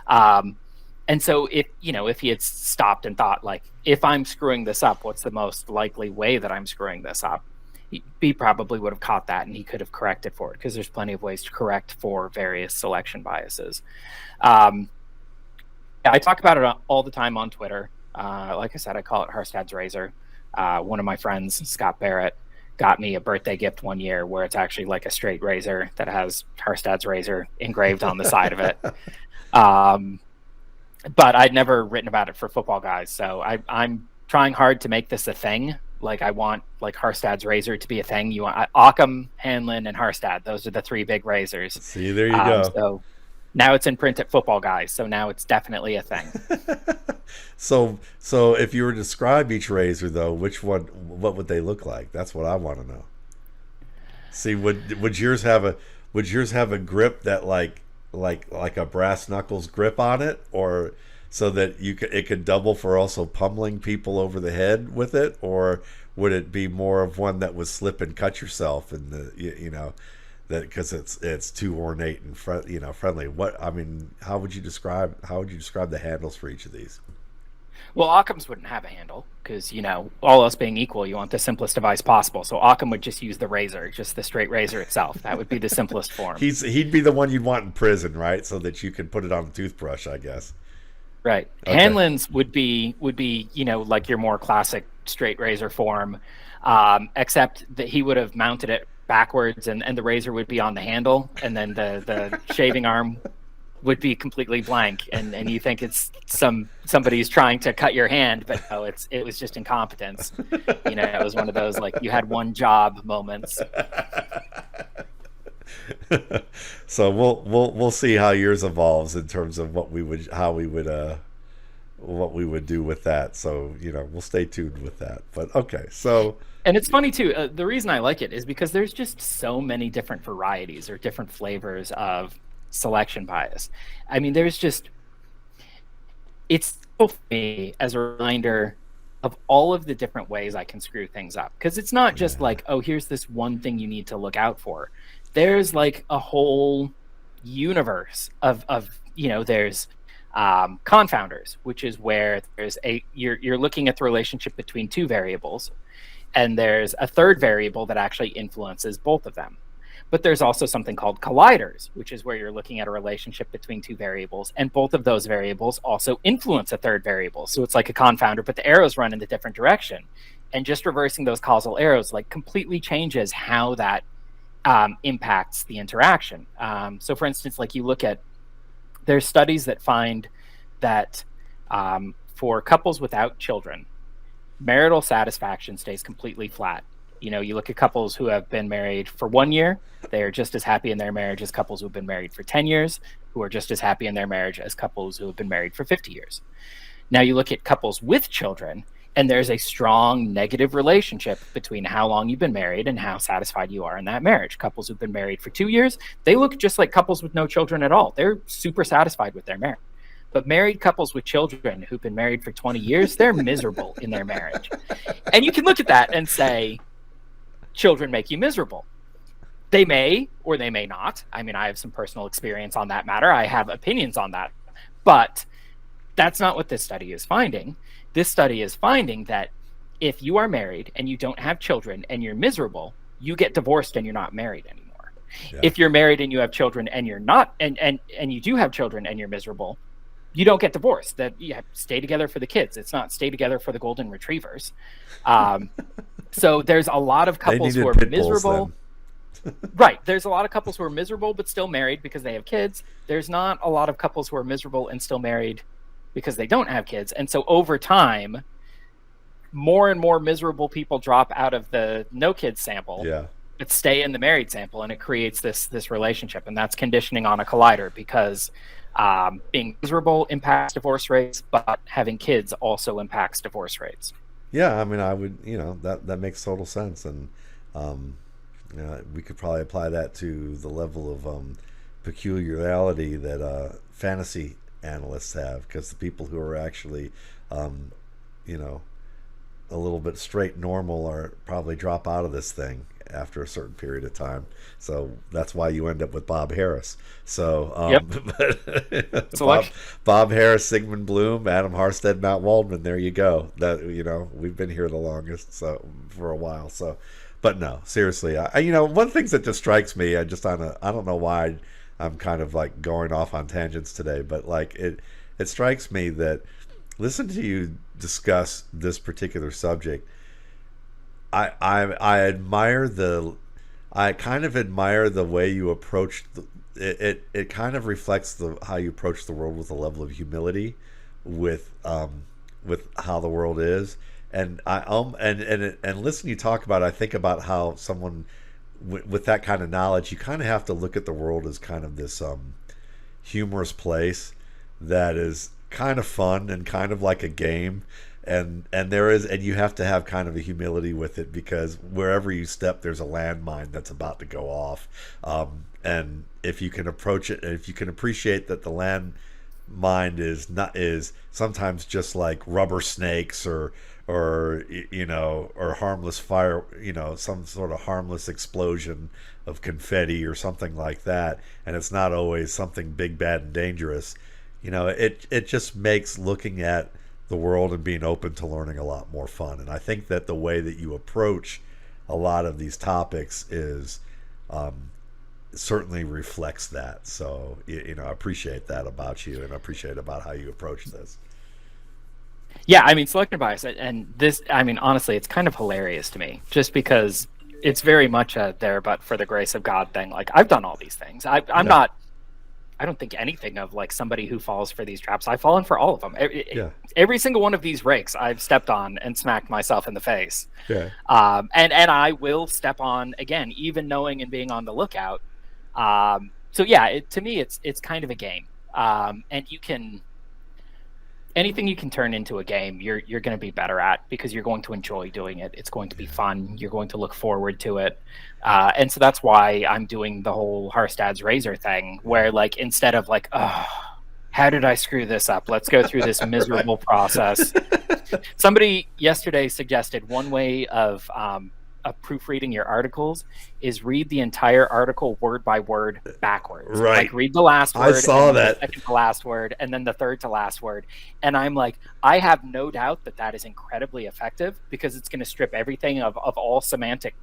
And so if he had stopped and thought, like, if I'm screwing this up, what's the most likely way that I'm screwing this up? He probably would have caught that, and he could have corrected for it, because there's plenty of ways to correct for various selection biases. I talk about it all the time on Twitter. Like I said, I call it Harstad's razor. One of my friends, Scott Barrett, got me a birthday gift one year where it's actually like a straight razor that has Harstad's razor engraved on the side of it. But I'd never written about it for Footballguys, so I'm trying hard to make this a thing. Like I want like Harstad's razor to be a thing. You want Occam, Hanlon, and Harstad. Those are the three big razors. See, there you go. So now it's in print at Footballguys. So now it's definitely a thing. So if you were to describe each razor, though, what would they look like? That's what I want to know. See, would yours have a grip that like a brass knuckles grip on it, or so that it could double for also pummeling people over the head with it, or would it be more of one that would slip and cut yourself and that because it's too ornate and friendly? How would you describe the handles for each of these? Well, Occam's wouldn't have a handle because, all else being equal, you want the simplest device possible. So Occam would just use the razor, just the straight razor itself. That would be the simplest form. He'd be the one you'd want in prison, right? So that you could put it on a toothbrush, I guess. Right. Okay. Hanlon's would be like your more classic straight razor form, except that he would have mounted it backwards and the razor would be on the handle, and then the shaving arm would be completely blank, and you think it's somebody's trying to cut your hand, but no, it was just incompetence. It was one of those like you had one job moments. So we'll see how yours evolves in terms of what we would do with that. So we'll stay tuned with that. But okay, so. And it's funny too. The reason I like it is because there's just so many different varieties or different flavors of selection bias. I mean, it's for me as a reminder of all of the different ways I can screw things up, because it's not just like, oh, here's this one thing you need to look out for. There's like a whole universe of there's confounders, which is where you're looking at the relationship between two variables, and there's a third variable that actually influences both of them. But there's also something called colliders, which is where you're looking at a relationship between two variables, and both of those variables also influence a third variable. So it's like a confounder, but the arrows run in a different direction. And just reversing those causal arrows like completely changes how that impacts the interaction. So for instance, like there's studies that find that for couples without children, marital satisfaction stays completely flat. You look at couples who have been married for 1 year, they are just as happy in their marriage as couples who have been married for 10 years, who are just as happy in their marriage as couples who have been married for 50 years. Now you look at couples with children, and there's a strong negative relationship between how long you've been married and how satisfied you are in that marriage. Couples who've been married for 2 years, they look just like couples with no children at all. They're super satisfied with their marriage. But married couples with children who've been married for 20 years, they're miserable in their marriage. And you can look at that and say, children make you miserable. They may or they may not. I mean, I have some personal experience on that matter. I have opinions on that. But that's not what this study is finding. This study is finding that if you are married and you don't have children and you're miserable, you get divorced and you're not married anymore. Yeah. If you're married and you have children and you're not, and you do have children and you're miserable, you don't get divorced. That you stay together for the kids. It's not stay together for the golden retrievers. So there's a lot of couples who are miserable. Right. There's a lot of couples who are miserable but still married because they have kids. There's not a lot of couples who are miserable and still married because they don't have kids. And so over time, more and more miserable people drop out of the no kids sample, but stay in the married sample, and it creates this relationship. And that's conditioning on a collider, because being miserable impacts divorce rates, but having kids also impacts divorce rates. Yeah, I mean, I would, that makes total sense, and we could probably apply that to the level of peculiarity that fantasy analysts have, because the people who are actually, a little bit straight normal are probably drop out of this thing after a certain period of time. So that's why you end up with Bob Harris. So Bob Harris, Sigmund Bloom, Adam Harstad, Matt Waldman. There you go. That we've been here the longest, so for a while. So, but no, seriously, one thing that just strikes me, I don't know why I'm kind of like going off on tangents today, but like it strikes me that listen to you discuss this particular subject. I kind of admire the way you approach it kind of reflects how you approach the world with a level of humility with how the world is, And and listen, you talk about it, I think about how someone with that kind of knowledge, you kind of have to look at the world as kind of this humorous place that is kind of fun and kind of like a game. And there is, and you have to have kind of a humility with it, because wherever you step there's a landmine that's about to go off. And if you can approach it, and if you can appreciate that the landmine is sometimes just like rubber snakes, or or harmless fire, some sort of harmless explosion of confetti or something like that, and it's not always something big, bad, and dangerous. It just makes looking at the world and being open to learning a lot more fun. And I think that the way that you approach a lot of these topics is certainly reflects that. So I appreciate that about you, and I appreciate about how you approach this. Yeah, I mean, selective bias, and this, I mean, honestly, it's kind of hilarious to me, just because it's very much a there but for the grace of God thing. Like, I've done all these things. I'm not, I don't think anything of like somebody who falls for these traps. I've fallen for all of them. Every single one of these rakes I've stepped on and smacked myself in the face. Yeah. And I will step on again, even knowing and being on the lookout. So yeah, to me, it's kind of a game. And anything you can turn into a game, you're going to be better at, because you're going to enjoy doing it. It's going to be fun. You're going to look forward to it. And so that's why I'm doing the whole Harstad's razor thing, where like, instead of like, oh, how did I screw this up? Let's go through this miserable process. Somebody yesterday suggested one way of proofreading your articles is read the entire article word by word backwards. Right. Like, read the last word. I saw that. The second to last word, and then the third to last word. And I'm like, I have no doubt that is incredibly effective, because it's going to strip everything of all semantic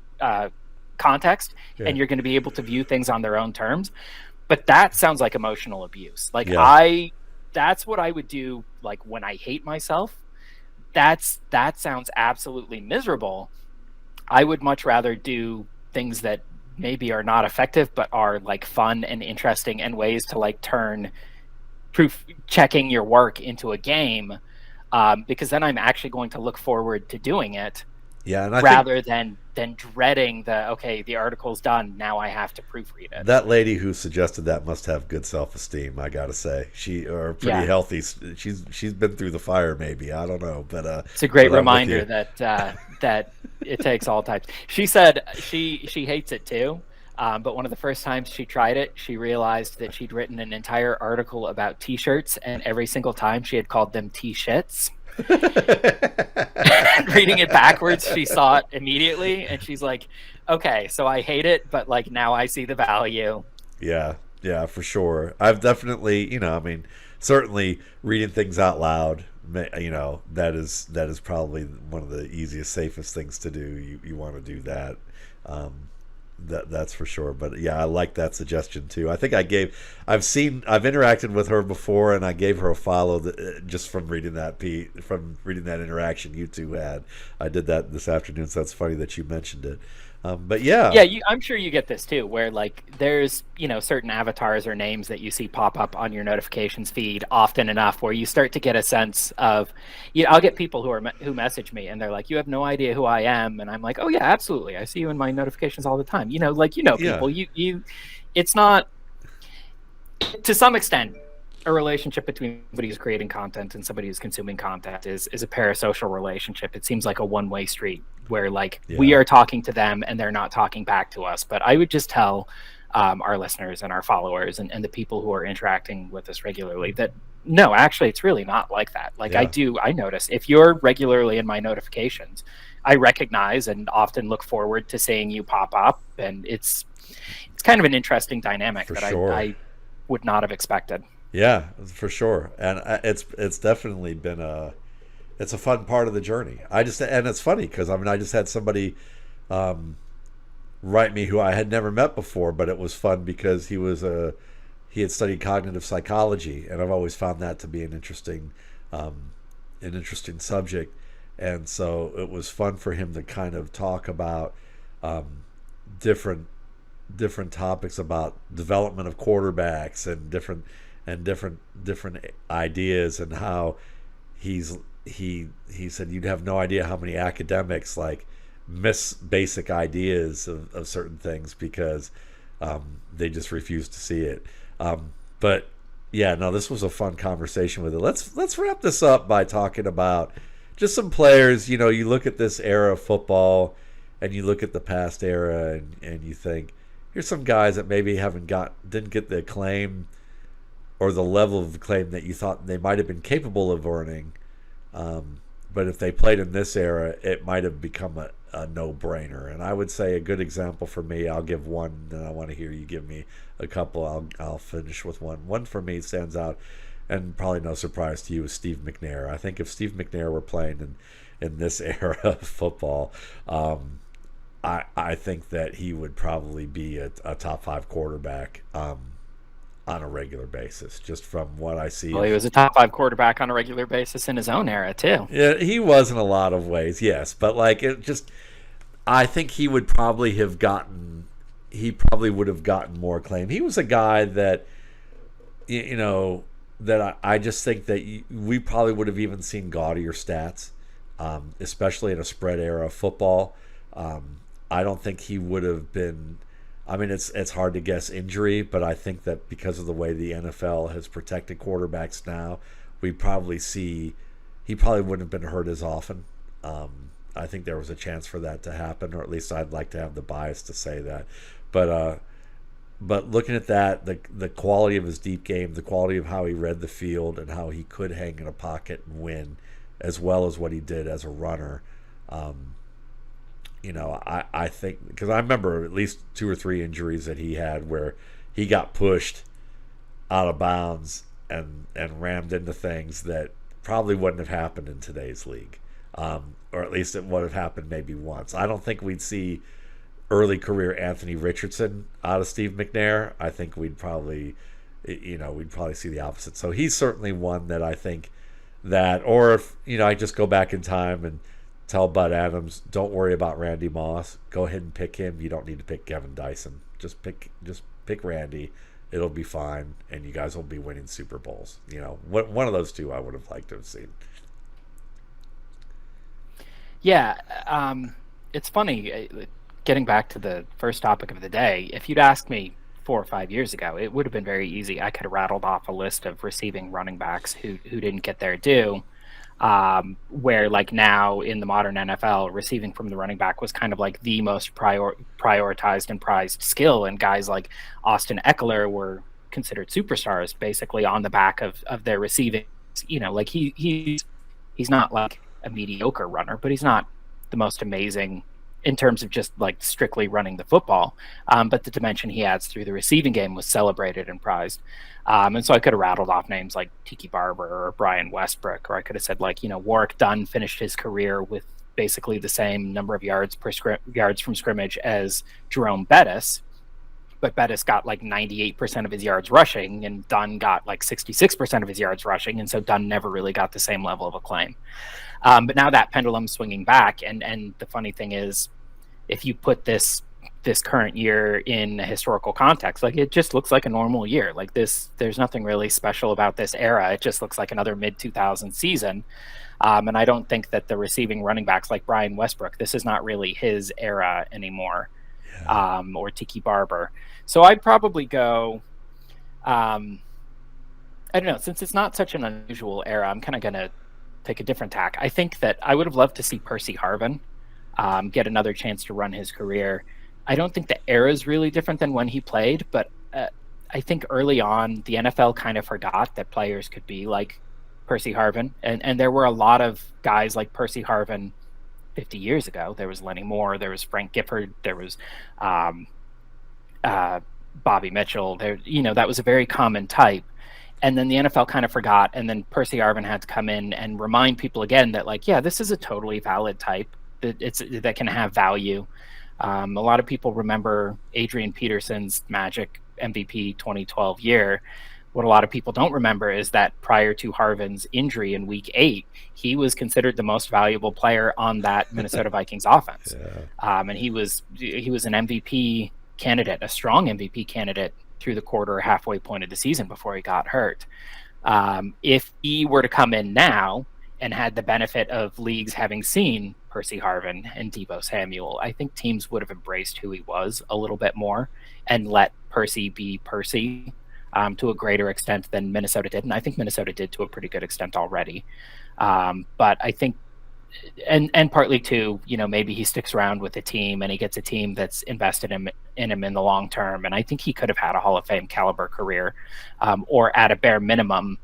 context, and you're going to be able to view things on their own terms. But that sounds like emotional abuse. Like, that's what I would do. Like, when I hate myself, that sounds absolutely miserable. I would much rather do things that maybe are not effective, but are like fun and interesting, and ways to like turn proof checking your work into a game, because then I'm actually going to look forward to doing it. Yeah, and rather than dreading the article's done, now I have to proofread it. That lady who suggested that must have good self-esteem, I gotta say. Pretty healthy. She's been through the fire, maybe, I don't know, but it's a great reminder that it takes all types. She said she hates it too, but one of the first times she tried it, she realized that she'd written an entire article about t-shirts, and every single time she had called them t-shits. Reading it backwards, she saw it immediately, and she's like, okay, so I hate it, but like, now I see the value. Yeah, for sure. I've definitely, certainly reading things out loud, that is probably one of the easiest, safest things to do. You want to do that. That's for sure. But yeah, I like that suggestion too. I think I've interacted with her before, and I gave her a follow just from reading that interaction you two had. I did that this afternoon, so that's funny that you mentioned it. But yeah, I'm sure you get this too, where like there's certain avatars or names that you see pop up on your notifications feed often enough, where you start to get a sense of, I'll get people who message me and they're like, you have no idea who I am, and I'm like, oh yeah, absolutely, I see you in my notifications all the time. People. It's not, to some extent, a relationship between somebody who's creating content and somebody who's consuming content is a parasocial relationship. It seems like a one-way street, where like we are talking to them and they're not talking back to us. But I would just tell our listeners and our followers and the people who are interacting with us regularly that no, actually, it's really not like that. Like, I notice if you're regularly in my notifications, I recognize and often look forward to seeing you pop up, and it's kind of an interesting dynamic I would not have expected. Yeah, for sure. And it's definitely been it's a fun part of the journey. And it's funny because I just had somebody write me who I had never met before, but it was fun because he had studied cognitive psychology, and I've always found that to be an interesting subject. And so it was fun for him to kind of talk about different topics about development of quarterbacks and different ideas, and how he's he said you'd have no idea how many academics like miss basic ideas of certain things because they just refuse to see it. But yeah, no, this was a fun conversation with it. Let's wrap this up by talking about just some players. You know, you look at this era of football and you look at the past era and you think here's some guys that maybe didn't get the acclaim or the level of acclaim that you thought they might have been capable of earning. But if they played in this era, it might have become a no-brainer. And I would say a good example for me, I'll give one, and I want to hear you give me a couple. I'll finish with one. One for me stands out, and probably no surprise to you, is Steve McNair. I think if Steve McNair were playing in this era of football, I think that he would probably be a top 5 quarterback on a regular basis, just from what I see. Well, he was a top 5 quarterback on a regular basis in his own era too. Yeah, he was in a lot of ways, yes, but like I think he would probably have gotten more acclaim. He was a guy that, you know, that I just think that we probably would have even seen gaudier stats, especially in a spread era of football. I don't think he would have been. I mean, it's hard to guess injury, but I think that because of the way the NFL has protected quarterbacks now, he probably wouldn't have been hurt as often. I think there was a chance for that to happen, or at least I'd like to have the bias to say that. But looking at that, the quality of his deep game, the quality of how he read the field and how he could hang in a pocket and win, as well as what he did as a runner. You know, I think, because I remember at least 2 or 3 injuries that he had where he got pushed out of bounds and rammed into things that probably wouldn't have happened in today's league, or at least it would have happened maybe once. I don't think we'd see early career Anthony Richardson out of Steve McNair. I think we'd probably see the opposite. So he's certainly one that I think that, or if, you know, I just go back in time and tell Bud Adams, don't worry about Randy Moss. Go ahead and pick him. You don't need to pick Kevin Dyson. Just pick Randy. It'll be fine, and you guys will be winning Super Bowls. You know, one of those two I would have liked to have seen. Yeah, it's funny. Getting back to the first topic of the day, if you'd asked me 4 or 5 years ago, it would have been very easy. I could have rattled off a list of receiving running backs who didn't get their due. Where like now in the modern NFL, receiving from the running back was kind of like the most prioritized and prized skill, and guys like Austin Eckler were considered superstars basically on the back of their receiving. You know, like he's not like a mediocre runner, but he's not the most amazing in terms of just like strictly running the football. But the dimension he adds through the receiving game was celebrated and prized. And so I could have rattled off names like Tiki Barber or Brian Westbrook, or I could have said like, you know, Warwick Dunn finished his career with basically the same number of yards from scrimmage as Jerome Bettis. But Bettis got like 98% of his yards rushing, and Dunn got like 66% of his yards rushing. And so Dunn never really got the same level of acclaim. But now that pendulum's swinging back. And the funny thing is, if you put this current year in a historical context, like it just looks like a normal year. Like this, there's nothing really special about this era. It just looks like another mid-2000 season. And I don't think that the receiving running backs like Brian Westbrook, this is not really his era anymore. Yeah. Or Tiki Barber. So I'd probably go, I don't know, since it's not such an unusual era, I'm kind of going to take a different tack. I think that I would have loved to see Percy Harvin get another chance to run his career. I don't think the era is really different than when he played, but I think early on the NFL kind of forgot that players could be like Percy Harvin, and there were a lot of guys like Percy Harvin 50 years ago. There was Lenny Moore, there was Frank Gifford, there was Bobby Mitchell. There, you know, that was a very common type. And then the NFL kind of forgot, and then Percy Harvin had to come in and remind people again that, like, yeah, this is a totally valid type that can have value. A lot of people remember Adrian Peterson's Magic MVP 2012 year. What a lot of people don't remember is that prior to Harvin's injury in Week 8, he was considered the most valuable player on that Minnesota Vikings offense. Yeah. And he was an MVP candidate, a strong MVP candidate through the quarter, halfway point of the season before he got hurt. If he were to come in now and had the benefit of leagues having seen Percy Harvin and Deebo Samuel, I think teams would have embraced who he was a little bit more and let Percy be Percy to a greater extent than Minnesota did. And I think Minnesota did to a pretty good extent already. But I think, and partly too, maybe he sticks around with the team and he gets a team that's invested in him in the long term. And I think he could have had a Hall of Fame caliber career, or at a bare minimum,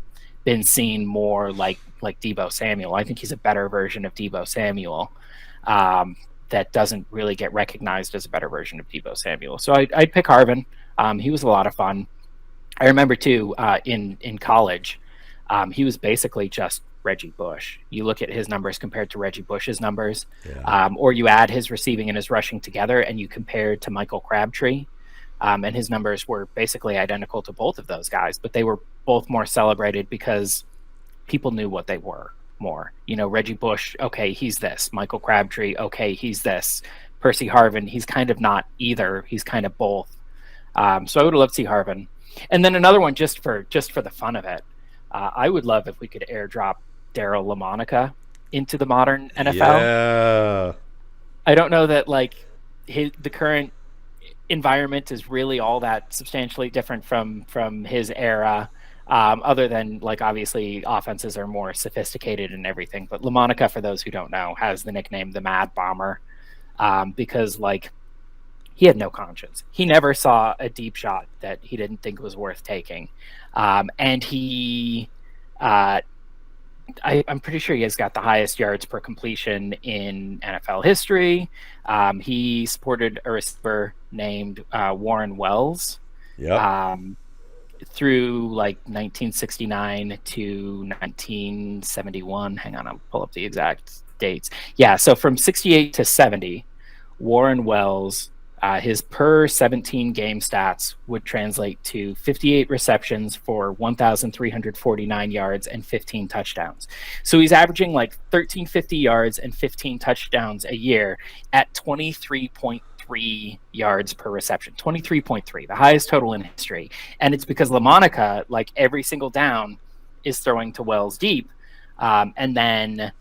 been seen more like Deebo Samuel. I think he's a better version of Deebo Samuel that doesn't really get recognized as a better version of Deebo Samuel. So I'd pick Harvin. He was a lot of fun. I remember too, in college, he was basically just Reggie Bush. You look at his numbers compared to Reggie Bush's numbers, or you add his receiving and his rushing together and you compare to Michael Crabtree, and his numbers were basically identical to both of those guys, but they were both more celebrated because people knew what they were more. Reggie Bush, okay, he's this. Michael Crabtree, okay, he's this. Percy Harvin, he's kind of not either. He's kind of both. So I would love to see Harvin. And then another one, just for the fun of it, I would love if we could airdrop Daryl LaMonica into the modern NFL. Yeah. I don't know that the current environment is really all that substantially different from his era, other than obviously offenses are more sophisticated and everything. But LaMonica, for those who don't know, has the nickname the Mad Bomber, because he had no conscience. He never saw a deep shot that he didn't think was worth taking, and he. I'm pretty sure he has got the highest yards per completion in NFL history. He supported a receiver named Warren Wells through 1969 to 1971. Hang on, I'll pull up the exact dates. Yeah, so from 68 to 70, Warren Wells, his per 17 game stats would translate to 58 receptions for 1,349 yards and 15 touchdowns. So he's averaging 1,350 yards and 15 touchdowns a year at 23.3 yards per reception. 23.3, the highest total in history. And it's because LaMonica, every single down, is throwing to Wells deep. And then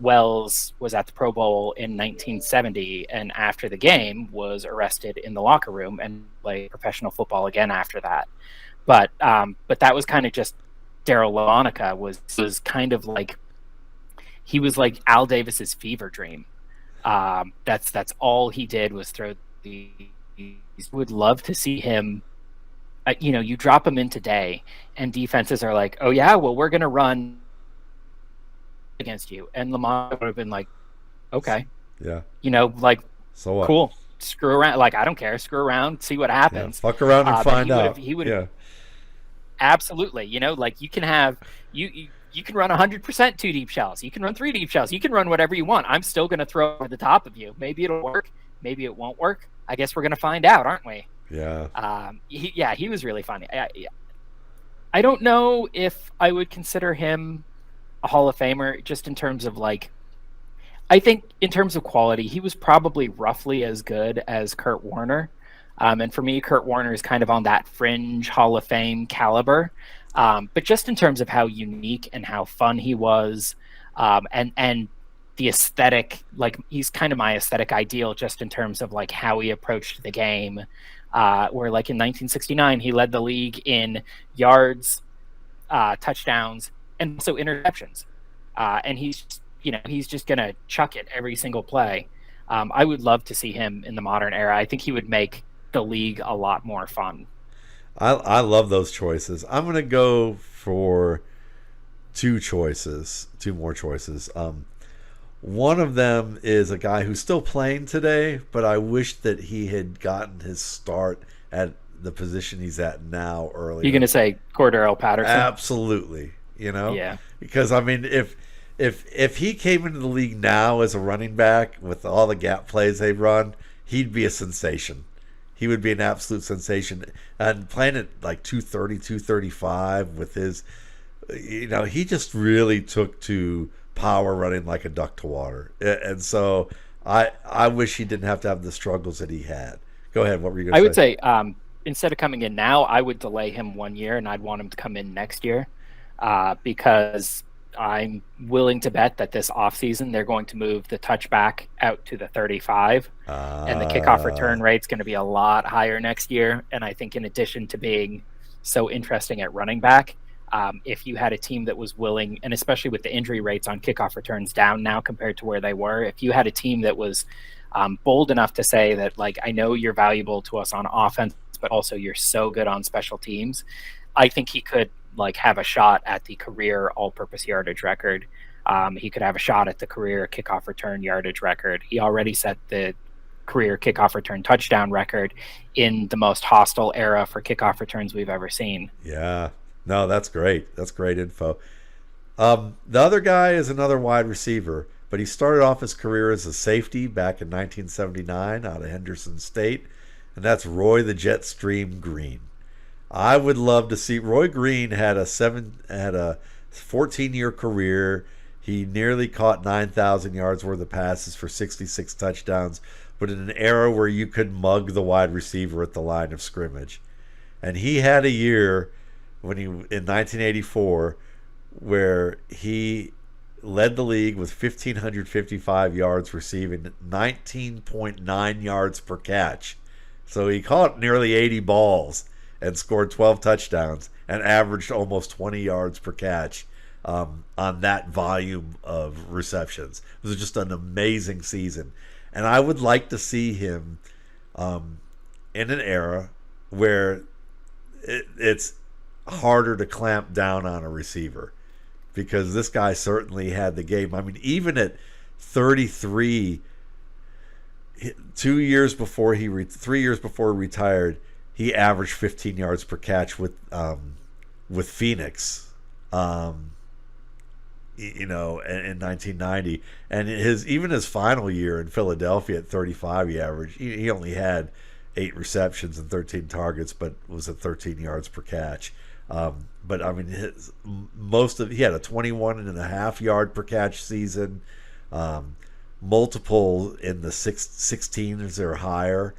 Wells was at the Pro Bowl in 1970, and after the game was arrested in the locker room and played professional football again after that. But that was kind of just Daryl LaMonica was kind of he was like Al Davis's fever dream. That's all he did was throw the. Would love to see him. You drop him in today, and defenses are like, oh yeah, well we're gonna run against you, and Lamar would have been okay, yeah, so what? Cool, screw around, I don't care, screw around, see what happens, fuck around and find out. He would absolutely, you can have you can run 100% 2 deep shells, you can run 3 deep shells, you can run whatever you want. I'm still going to throw over the top of you. Maybe it'll work, maybe it won't work. I guess we're going to find out, aren't we? He was really funny. I don't know if I would consider him a Hall of Famer, just in terms of I think in terms of quality, he was probably roughly as good as Kurt Warner. And for me, Kurt Warner is kind of on that fringe Hall of Fame caliber. But just in terms of how unique and how fun he was, and the aesthetic, he's kind of my aesthetic ideal, just in terms of how he approached the game. Where in 1969, he led the league in yards, touchdowns, and also interceptions, and he's just gonna chuck it every single play. I would love to see him in the modern era. I think he would make the league a lot more fun. I love those choices. I'm gonna go for two more choices. One of them is a guy who's still playing today, but I wish that he had gotten his start at the position he's at now earlier. You're gonna say Cordero Patterson? Absolutely. Yeah. Because if he came into the league now as a running back with all the gap plays they run, he'd be a sensation. He would be an absolute sensation. And playing at 230, 235 with his, he just really took to power running like a duck to water. And so I wish he didn't have to have the struggles that he had. Go ahead. What were you going to say? I would say instead of coming in now, I would delay him 1 year, and I'd want him to come in next year. Because I'm willing to bet that this offseason they're going to move the touchback out to the 35, and the kickoff return rate's going to be a lot higher next year. And I think in addition to being so interesting at running back, if you had a team that was willing, and especially with the injury rates on kickoff returns down now compared to where they were, if you had a team that was bold enough to say that, like, I know you're valuable to us on offense, but also you're so good on special teams, I think he could like have a shot at the career all-purpose yardage record. He could have a shot at the career kickoff return yardage record. He already set the career kickoff return touchdown record in the most hostile era for kickoff returns we've ever seen. Yeah. No, that's great. That's great info. The other guy is another wide receiver, but he started off his career as a safety back in 1979 out of Henderson State, and that's Roy the Jetstream Green. I would love to see Roy Green had a 14-year career. He nearly caught 9,000 yards worth of passes for 66 touchdowns, but in an era where you could mug the wide receiver at the line of scrimmage. And he had a year when he in 1984 where he led the league with 1,555 yards receiving, 19.9 yards per catch. So he caught nearly 80 balls and scored 12 touchdowns and averaged almost 20 yards per catch on that volume of receptions. It was just an amazing season. And I would like to see him in an era where it's harder to clamp down on a receiver, because this guy certainly had the game. I mean, even at 33, 3 years before he retired, he averaged 15 yards per catch with Phoenix, in 1990, and his final year in Philadelphia at 35, he only had 8 receptions and 13 targets, but was at 13 yards per catch. But I mean, he had a 21.5 yard per catch season, multiple in the 16s or higher.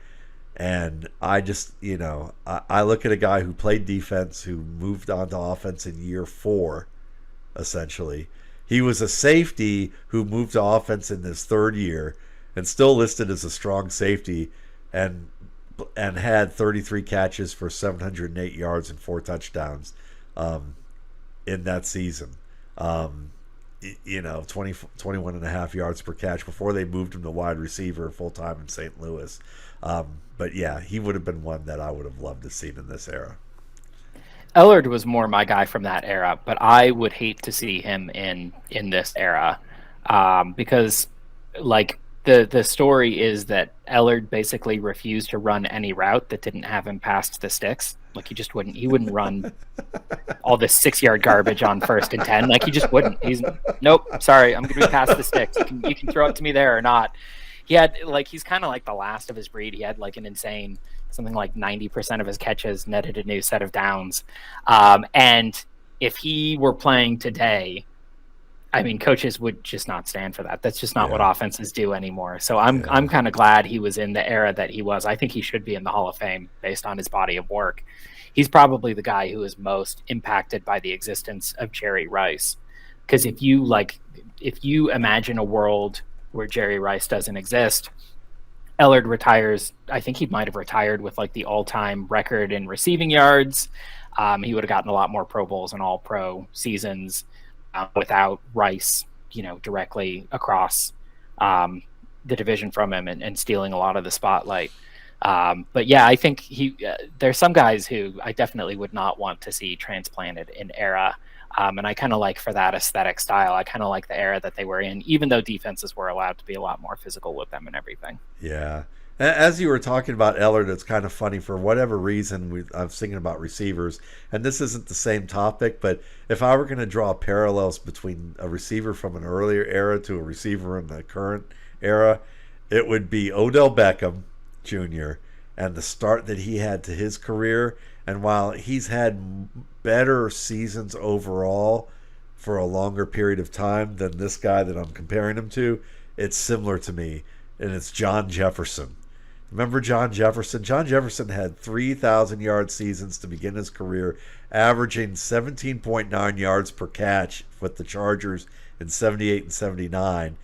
And I just, I look at a guy who played defense, who moved on to offense in year 4, essentially. He was a safety who moved to offense in his 3rd year and still listed as a strong safety, and had 33 catches for 708 yards and 4 touchdowns in that season. 21.5 yards per catch before they moved him to wide receiver full-time in St. Louis. But yeah, he would have been one that I would have loved to see in this era. Ellard was more my guy from that era, but I would hate to see him in this era, because like the story is that Ellard basically refused to run any route that didn't have him past the sticks. Like he wouldn't run all this 6-yard garbage on 1st and 10. Like he just wouldn't. Nope, sorry, I'm going to be past the sticks. You can throw it to me there or not. He's kind of like the last of his breed. He had like an insane, something like 90% of his catches netted a new set of downs. And if he were playing today, I mean, coaches would just not stand for that. That's just not what offenses do anymore. So I'm kind of glad he was in the era that he was. I think he should be in the Hall of Fame based on his body of work. He's probably the guy who is most impacted by the existence of Jerry Rice. Because if you imagine a world where Jerry Rice doesn't exist, Ellard retires. I think he might have retired with like the all-time record in receiving yards. He would have gotten a lot more Pro Bowls and All-Pro seasons without Rice, directly across the division from him and stealing a lot of the spotlight. But yeah, I think there's some guys who I definitely would not want to see transplanted in era. And I kind of like, for that aesthetic style, I kind of like the era that they were in, even though defenses were allowed to be a lot more physical with them and everything. Yeah. As you were talking about Ellard, it's kind of funny. For whatever reason, I was thinking about receivers, and this isn't the same topic, but if I were going to draw parallels between a receiver from an earlier era to a receiver in the current era, it would be Odell Beckham Jr. and the start that he had to his career. And while he's had better seasons overall for a longer period of time than this guy that I'm comparing him to, it's similar to me, and it's John Jefferson. Remember John Jefferson? John Jefferson had 3,000-yard seasons to begin his career, averaging 17.9 yards per catch with the Chargers in 78 and 79.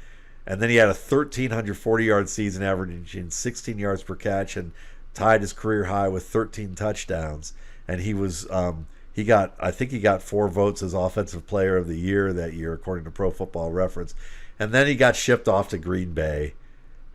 And then he had a 1,340-yard season, averaging 16 yards per catch, and tied his career high with 13 touchdowns. And he was I think he got 4 votes as Offensive Player of the Year that year, according to Pro Football Reference. And then he got shipped off to Green Bay,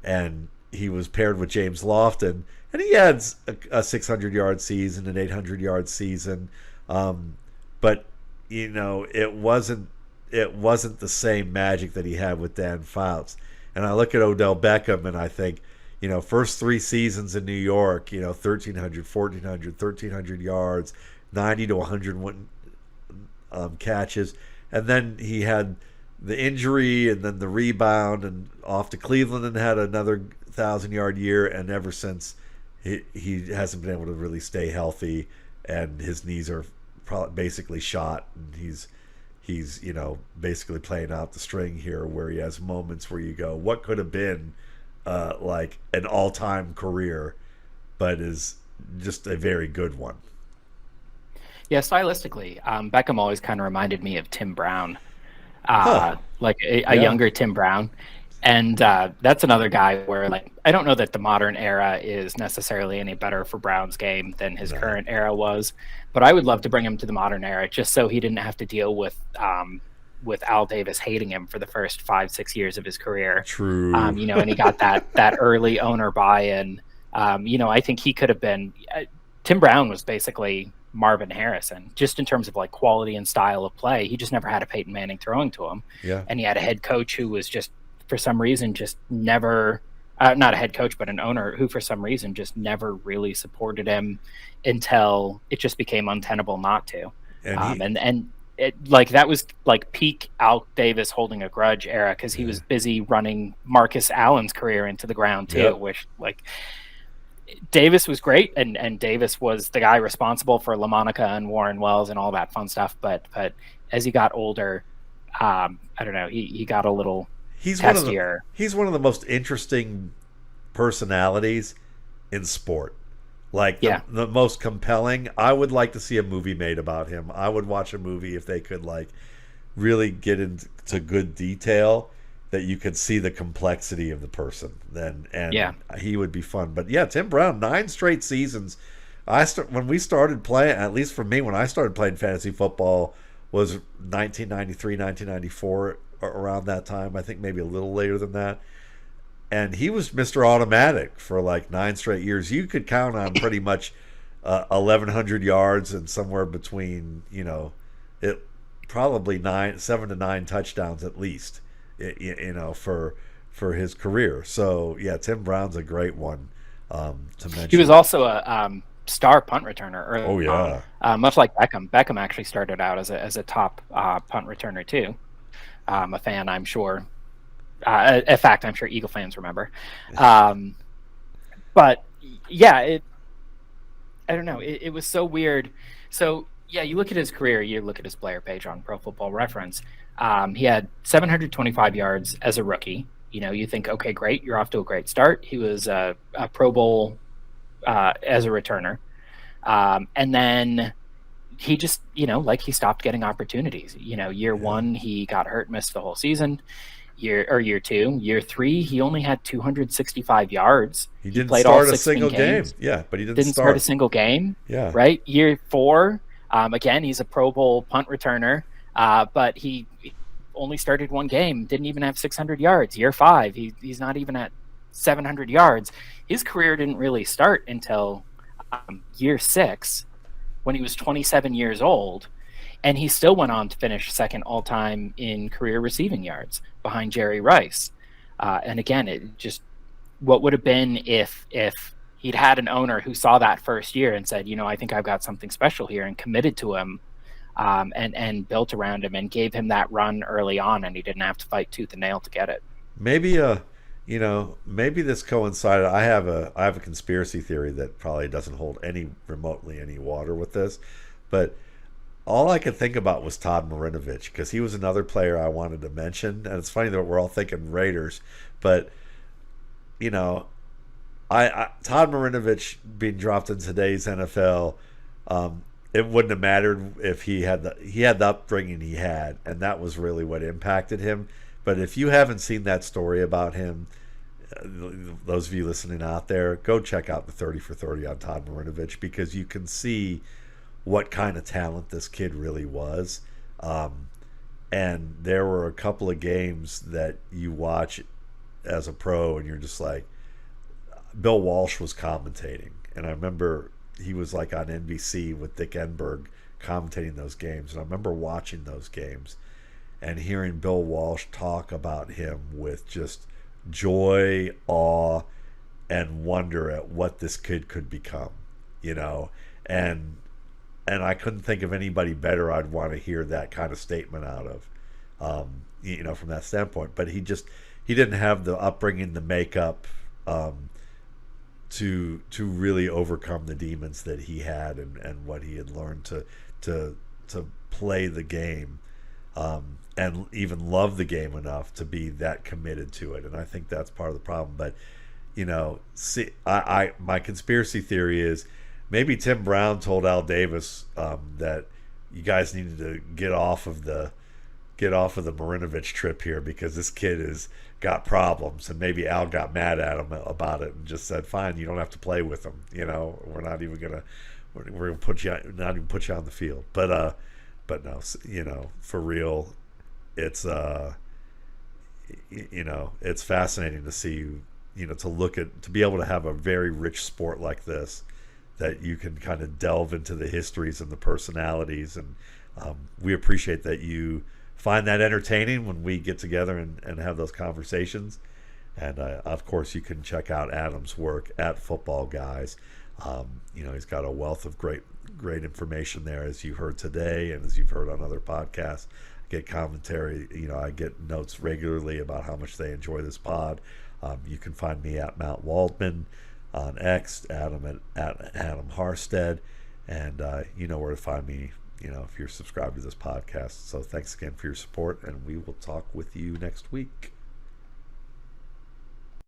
and he was paired with James Lofton, and he had a 600-yard season, an 800-yard season. But it wasn't the same magic that he had with Dan Fouts. And I look at Odell Beckham, and I think, first 3 seasons in New York, 1,300, 1,400, 1,300 yards, 90 to 101 catches. And then he had the injury and then the rebound, and off to Cleveland and had another 1,000-yard year. And ever since, he hasn't been able to really stay healthy, and his knees are basically shot, and he's basically playing out the string here, where he has moments where you go, what could have been like an all-time career, but is just a very good one. Yeah, stylistically, Beckham always kind of reminded me of Tim Brown, like a younger Tim Brown. And that's another guy where, like, I don't know that the modern era is necessarily any better for Brown's game than his current era was, but I would love to bring him to the modern era just so he didn't have to deal with Al Davis hating him for the first 5-6 years of his career. True. And he got that early owner buy-in. I think he could have been. Tim Brown was basically Marvin Harrison, just in terms of like quality and style of play. He just never had a Peyton Manning throwing to him. Yeah. And he had a head coach who was just, for some reason, just never, not a head coach, but an owner who, for some reason, just never really supported him until it just became untenable not to. And that was like peak Al Davis holding a grudge era, because he was busy running Marcus Allen's career into the ground too, which, like, Davis was great, and Davis was the guy responsible for LaMonica and Warren Wells and all that fun stuff. But as he got older, I don't know, he got a little testier. He's one of the most interesting personalities in sport. Like the most compelling. I would like to see a movie made about him. I would watch a movie if they could like really get into good detail, that you could see the complexity of the person. He would be fun. But yeah, Tim Brown, 9 straight seasons. When we started playing, at least for me, when I started playing fantasy football, was 1993, 1994, around that time. I think maybe a little later than that. And he was Mr. Automatic for like 9 straight years. You could count on pretty much 1,100 yards and somewhere between, probably 7 to 9 touchdowns at least, for his career. So yeah, Tim Brown's a great one to mention. He was also a star punt returner early. Oh yeah, much like Beckham. Beckham actually started out as a top punt returner too. A fan, I'm sure. In fact, I'm sure Eagle fans remember. But yeah, I don't know. It was so weird. So yeah, you look at his career. You look at his player page on Pro Football Reference. He had 725 yards as a rookie. You think, okay, great, you're off to a great start. He was a Pro Bowl as a returner. And then he just, he stopped getting opportunities. Year 1, he got hurt, missed the whole season. Year 2, year 3, he only had 265 yards. He didn't start a single game. Yeah, but he didn't start a single game. Yeah. Right? Year 4, again, he's a Pro Bowl punt returner. But he only started 1 game, didn't even have 600 yards. Year 5, he's not even at 700 yards. His career didn't really start until year 6, when he was 27 years old, and he still went on to finish second all-time in career receiving yards behind Jerry Rice. And again, it just, what would have been if he'd had an owner who saw that first year and said, I think I've got something special here, and committed to him. And built around him and gave him that run early on, and he didn't have to fight tooth and nail to get it. Maybe maybe this coincided. I have a conspiracy theory that probably doesn't hold remotely any water with this, but all I could think about was Todd Marinovich, because he was another player I wanted to mention. And it's funny that we're all thinking Raiders, but Todd Marinovich being dropped in today's NFL, it wouldn't have mattered if he had the upbringing he had, and that was really what impacted him. But if you haven't seen that story about him, those of you listening out there, go check out the 30 for 30 on Todd Marinovich, because you can see what kind of talent this kid really was. And there were a couple of games that you watch as a pro, and you're just like, Bill Walsh was commentating, and I remember he was like on NBC with Dick Enberg commentating those games, and I remember watching those games and hearing Bill Walsh talk about him with just joy, awe, and wonder at what this kid could become, and I couldn't think of anybody better I'd want to hear that kind of statement out of, from that standpoint. But he didn't have the upbringing, the makeup, to really overcome the demons that he had, and what he had learned to play the game, and even love the game enough to be that committed to it. And I think that's part of the problem. But my conspiracy theory is maybe Tim Brown told Al Davis that you guys needed to get off of the Marinovich trip here, because this kid has got problems, and maybe Al got mad at him about it and just said, fine, you don't have to play with him, we're not even gonna put you on the field. But no, for real, it's it's fascinating to see, to be able to have a very rich sport like this, that you can kind of delve into the histories and the personalities, and we appreciate that you find that entertaining when we get together and have those conversations. And of course, you can check out Adam's work at Footballguys. He's got a wealth of great information there, as you heard today, and as you've heard on other podcasts. I get commentary. I get notes regularly about how much they enjoy this pod. You can find me at Matt Waldman on X, Adam at Adam Harstad, and you know where to find me, if you're subscribed to this podcast. So thanks again for your support, and we will talk with you next week.